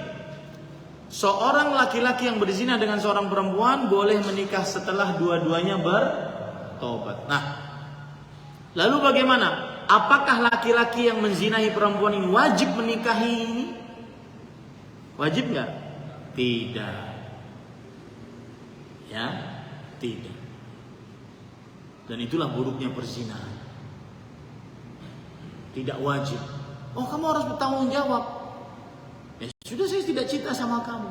seorang laki-laki yang berzina dengan seorang perempuan boleh menikah setelah dua-duanya bertobat. Nah, lalu bagaimana? Apakah laki-laki yang menzinahi perempuan ini wajib menikahi ini? Wajib nggak? Tidak. Ya, tidak. Dan itulah buruknya perzinahan. Tidak wajib. Oh, kamu harus bertanggung jawab. Ya sudah, saya tidak cinta sama kamu.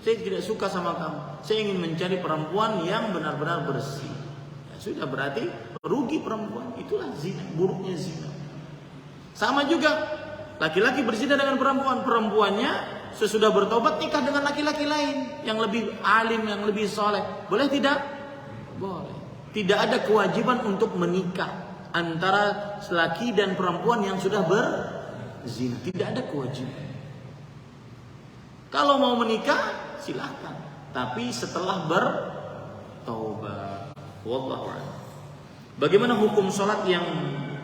Saya tidak suka sama kamu. Saya ingin mencari perempuan yang benar-benar bersih. Ya sudah berarti rugi perempuan. Itulah zina, buruknya zina. Sama juga laki-laki berzina dengan perempuan, perempuannya sesudah bertobat nikah dengan laki-laki lain yang lebih alim, yang lebih soleh. Boleh tidak? Boleh. Tidak ada kewajiban untuk menikah antara laki dan perempuan yang sudah berzina. Tidak ada kewajiban. Kalau mau menikah silahkan, tapi setelah bertaubat. Wallahu a'lam. Bagaimana hukum sholat yang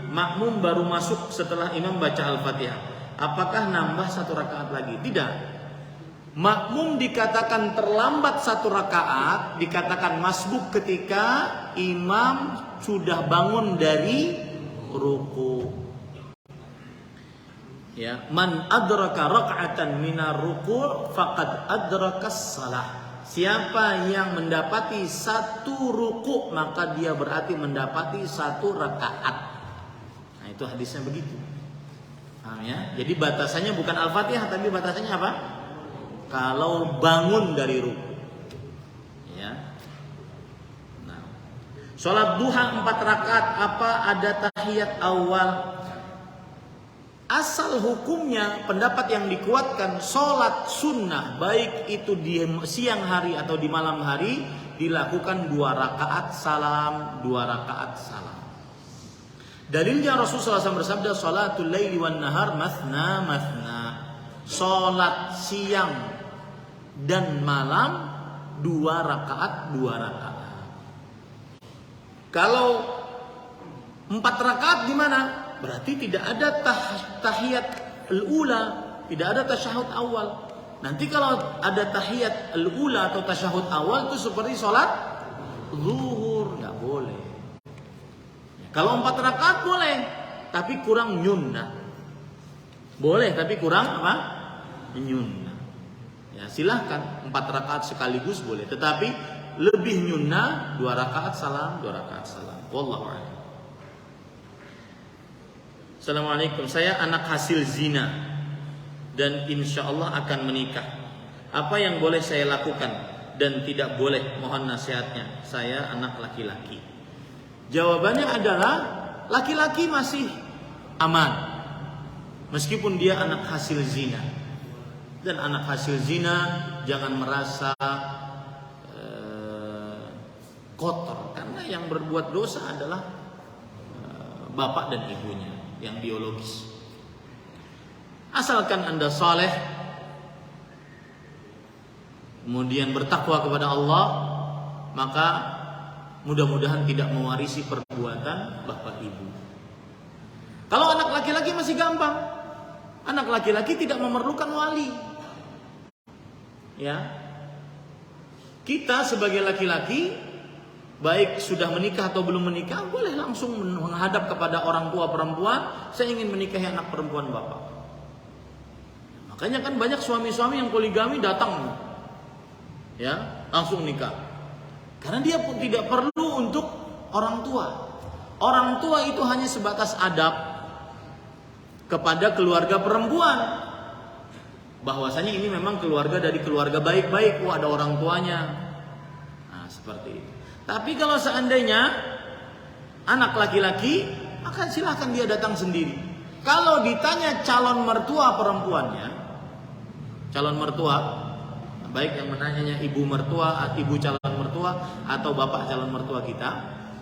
makmum baru masuk setelah imam baca Al-Fatihah? Apakah nambah 1 rakaat lagi? Tidak. Makmum dikatakan terlambat 1 rakaat, dikatakan masbuk ketika imam sudah bangun dari ruku. Ya, man adraka raka'atan minar ruku' faqad adrakas salah. Siapa yang mendapati 1 ruku' maka dia berarti mendapati 1 rakaat. Nah, itu hadisnya begitu. Paham ya? Jadi batasannya bukan Al-Fatihah, tapi batasannya apa? Kalau bangun dari ruku'. Ya. Nah. Salat duha 4 rakaat, apa ada tahiyat awal? Asal hukumnya, pendapat yang dikuatkan, sholat sunnah baik itu di siang hari atau di malam hari dilakukan 2 rakaat salam, 2 rakaat salam. Dalilnya Rasulullah SAW bersabda, sholatul laili wan nahar mathna mathna. Sholat siang dan malam 2 rakaat, 2 rakaat. Kalau 4 rakaat gimana? Berarti tidak ada tahiyat al-ula, tidak ada tasyahud awal. Nanti kalau ada tahiyat al-ula atau tasyahud awal itu seperti sholat zuhur, nggak boleh. Kalau 4 rakaat boleh, tapi kurang nyunna. Boleh, tapi kurang apa? Nyunna. Ya silahkan 4 rakaat sekaligus boleh, tetapi lebih nyunna 2 rakaat salam, 2 rakaat salam. Wallahu a'lam. Assalamualaikum, saya anak hasil zina dan insya Allah akan menikah. Apa yang boleh saya lakukan dan tidak boleh? Mohon nasihatnya. Saya anak laki-laki. Jawabannya adalah laki-laki masih aman meskipun dia anak hasil zina. Dan anak hasil zina jangan merasa kotor, karena yang berbuat dosa adalah bapak dan ibunya yang biologis. Asalkan Anda saleh, kemudian bertakwa kepada Allah, maka mudah-mudahan tidak mewarisi perbuatan bapak ibu. Kalau anak laki-laki masih gampang. Anak laki-laki tidak memerlukan wali. Ya. Kita sebagai laki-laki, baik sudah menikah atau belum menikah, boleh langsung menghadap kepada orang tua perempuan, saya ingin menikahi anak perempuan bapak. Makanya kan banyak suami-suami yang poligami datang, ya, langsung nikah. Karena dia pun tidak perlu untuk orang tua. Orang tua itu hanya sebatas adab kepada keluarga perempuan, bahwasanya ini memang keluarga dari keluarga baik-baik, ada orang tuanya. Nah, seperti itu. Tapi kalau seandainya anak laki-laki, maka silahkan dia datang sendiri. Kalau ditanya calon mertua perempuannya, calon mertua, baik yang menanyanya ibu mertua, ibu calon mertua atau bapak calon mertua kita,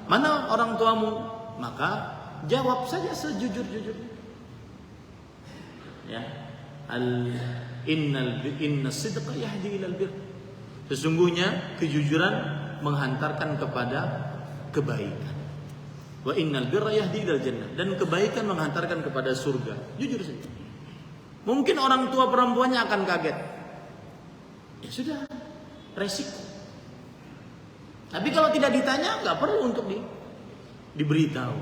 mana orang tuamu? Maka jawab saja sejujur-jujurnya. Ya, inna sidqa yahdi ilal bir. Sesungguhnya kejujuran menghantarkan kepada kebaikan. Wa innal birra yahdi ilal jannah, dan kebaikan menghantarkan kepada surga. Jujur saja. Mungkin orang tua perempuannya akan kaget. Ya sudah, resiko. Tapi kalau tidak ditanya, nggak perlu untuk diberitahu.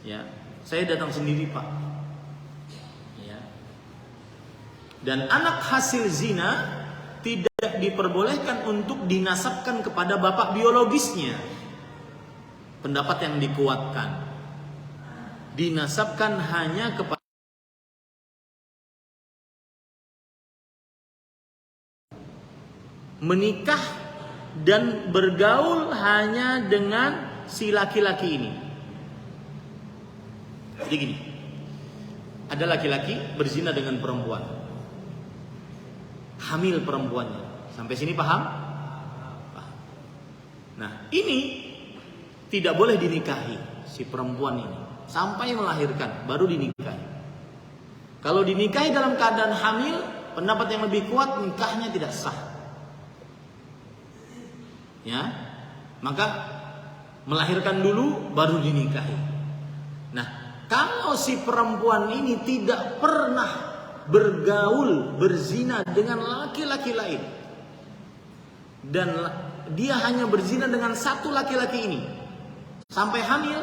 Ya, saya datang sendiri Pak. Ya. Dan anak hasil zina tidak diperbolehkan untuk dinasabkan kepada bapak biologisnya. Pendapat yang dikuatkan, dinasabkan hanya kepada menikah dan bergaul hanya dengan si laki-laki ini. Jadi gini, ada laki-laki berzina dengan perempuan, hamil perempuannya. Sampai sini paham? Nah, ini tidak boleh dinikahi si perempuan ini sampai melahirkan, baru dinikahi. Kalau dinikahi dalam keadaan hamil, pendapat yang lebih kuat nikahnya tidak sah. Ya, maka melahirkan dulu baru dinikahi. Nah, kalau si perempuan ini tidak pernah bergaul, berzina dengan laki-laki lain, dan dia hanya berzina dengan satu laki-laki ini sampai hamil,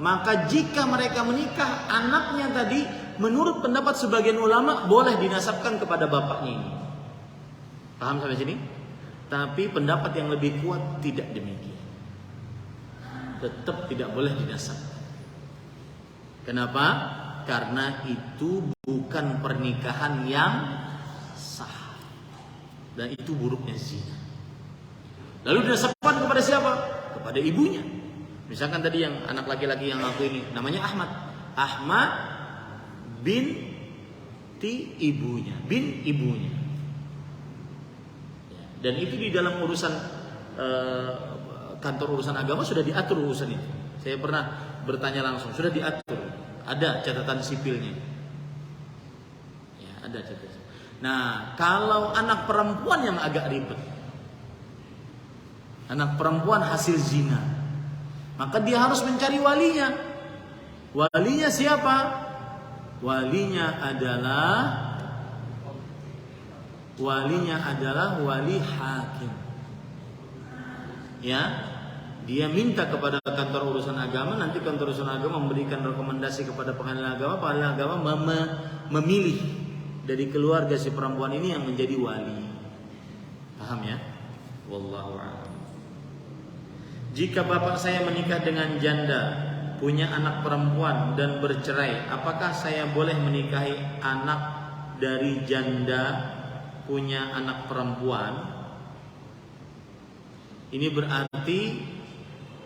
maka jika mereka menikah, anaknya tadi menurut pendapat sebagian ulama boleh dinasabkan kepada bapaknya ini. Paham sampai sini? Tapi pendapat yang lebih kuat tidak demikian. Tetap tidak boleh dinasabkan. Kenapa? Karena itu bukan pernikahan yang sah, dan itu buruknya zina. Lalu dinasabkan kepada siapa? Kepada ibunya. Misalkan tadi yang anak laki-laki yang aku ini namanya Ahmad. Ahmad binti ibunya, bin ibunya. Dan itu di dalam urusan kantor urusan agama sudah diatur urusan itu. Saya pernah bertanya langsung, sudah diatur. Ada catatan sipilnya. Ya, ada catatan. Nah, kalau anak perempuan yang agak ribet, anak perempuan hasil zina, maka dia harus mencari walinya. Walinya siapa? Walinya adalah wali hakim. Ya, dia minta kepada kantor urusan agama, nanti kantor urusan agama memberikan rekomendasi kepada pengadilan agama memilih dari keluarga si perempuan ini yang menjadi wali. Paham ya? Wallahu a'lam. Jika bapak saya menikah dengan janda, punya anak perempuan dan bercerai, apakah saya boleh menikahi anak dari janda punya anak perempuan? Ini berarti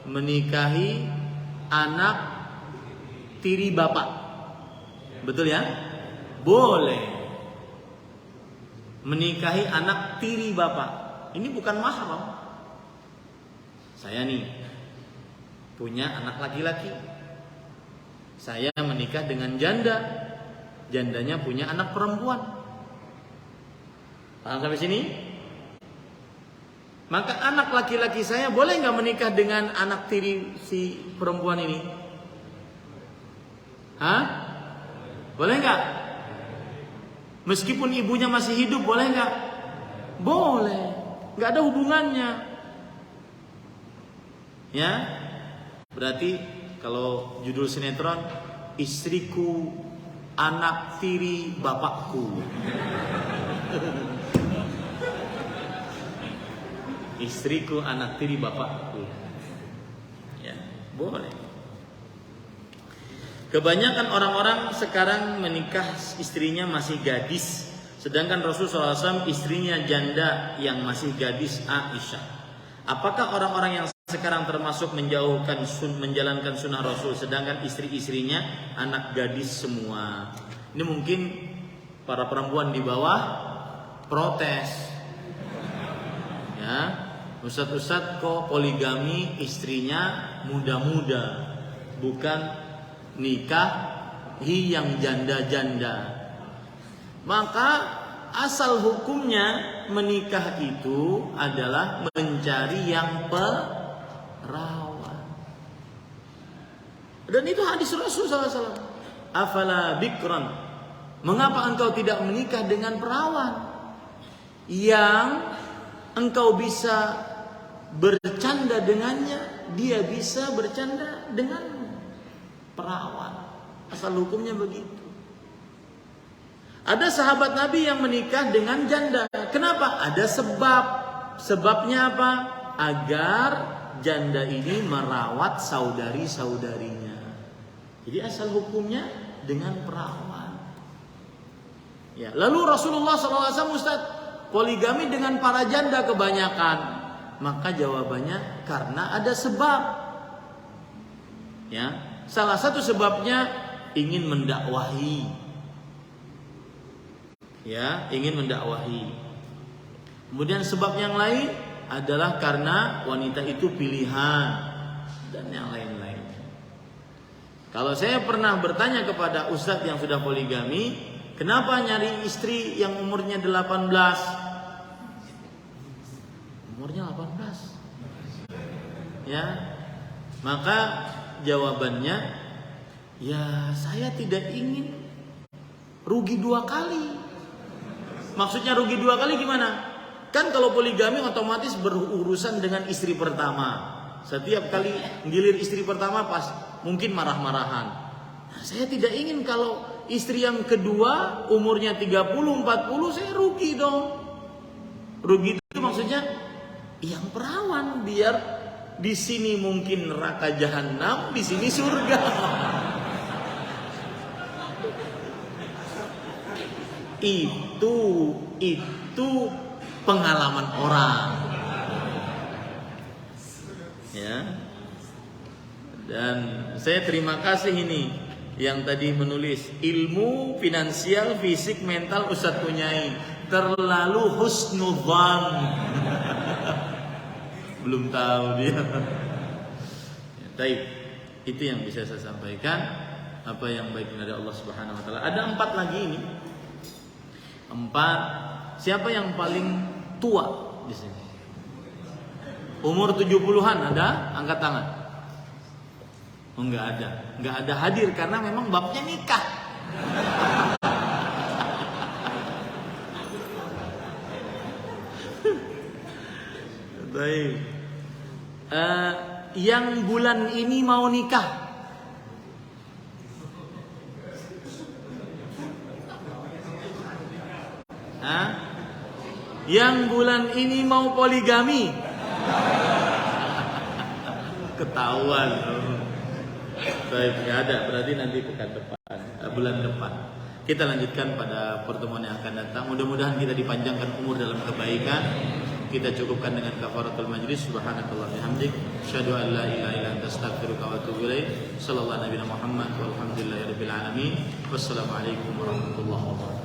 menikahi anak tiri bapak. Betul ya? Boleh menikahi anak tiri bapak. Ini bukan mahram. Saya nih punya anak laki-laki, saya menikah dengan janda, jandanya punya anak perempuan. Paham sampai sini? Maka anak laki-laki saya boleh nggak menikah dengan anak tiri si perempuan ini? Hah? Boleh nggak? Meskipun ibunya masih hidup, boleh nggak? Boleh, nggak ada hubungannya. Ya, berarti kalau judul sinetron, istriku anak tiri bapakku. Istriku anak tiri bapakku. Ya, boleh. Kebanyakan orang-orang sekarang menikah istrinya masih gadis, sedangkan Rasulullah SAW istrinya janda yang masih gadis, Aisyah. Apakah orang-orang yang sekarang termasuk menjalankan sunnah Rasul, sedangkan istri-istrinya anak gadis semua? Ini mungkin para perempuan di bawah protes. Ya, ustadz-ustadz kok poligami istrinya muda-muda, bukan nikahi yang janda-janda. Maka asal hukumnya menikah itu adalah mencari yang perawan. Dan itu hadis Rasul SAW. Afala bikran, mengapa engkau tidak menikah dengan perawan yang engkau bisa bercanda dengannya, dia bisa bercanda denganmu. Perawan, asal hukumnya begitu. Ada sahabat Nabi yang menikah dengan janda. Kenapa? Ada sebab. Sebabnya apa? Agar janda ini merawat saudari-saudarinya. Jadi asal hukumnya dengan perawan. Ya, lalu Rasulullah SAW, Ustaz, poligami dengan para janda kebanyakan. Maka jawabannya karena ada sebab. Ya, salah satu sebabnya ingin mendakwahi. Ya, ingin mendakwahi. Kemudian sebab yang lain adalah karena wanita itu pilihan dan yang lain-lain. Kalau saya pernah bertanya kepada ustadz yang sudah poligami, kenapa nyari istri yang umurnya 18? Umurnya 18. Ya. Maka jawabannya, ya saya tidak ingin rugi 2 kali. Maksudnya rugi 2 kali gimana? Kan kalau poligami otomatis berurusan dengan istri pertama. Setiap kali gilir istri pertama pas mungkin marah-marahan. Nah, saya tidak ingin kalau istri yang kedua umurnya 30, 40 saya rugi dong. Rugi itu maksudnya yang perawan, biar di sini mungkin neraka jahanam, di sini surga. Itu pengalaman orang. Ya. Dan saya terima kasih ini yang tadi menulis ilmu finansial, fisik, mental Ustadz Kunyai terlalu husnudzan. Belum tahu dia. Ya, baik, itu yang bisa saya sampaikan. Apa yang baik dari Allah Subhanahu Wa Taala. Ada 4 lagi ini. 4. Siapa yang paling tua di sini? Umur 70-an ada? Angkat tangan. Oh, enggak ada hadir karena memang babnya nikah. Baik. Yang bulan ini mau nikah. Yang bulan ini mau poligami. Ketahuan. Baik, nggak ada. Berarti nanti bulan depan. Kita lanjutkan pada pertemuan yang akan datang. Mudah-mudahan kita dipanjangkan umur dalam kebaikan. Kita cukupkan dengan kafaratul majlis. Subhanakallah bihamdik, asyhadu an la ilaha illa anta, astaghfiruka wa atubu ilaik. Sallallahu alaihi Muhammad walhamdulillahirabbil alamin. Wassalamualaikum warahmatullahi wabarakatuh.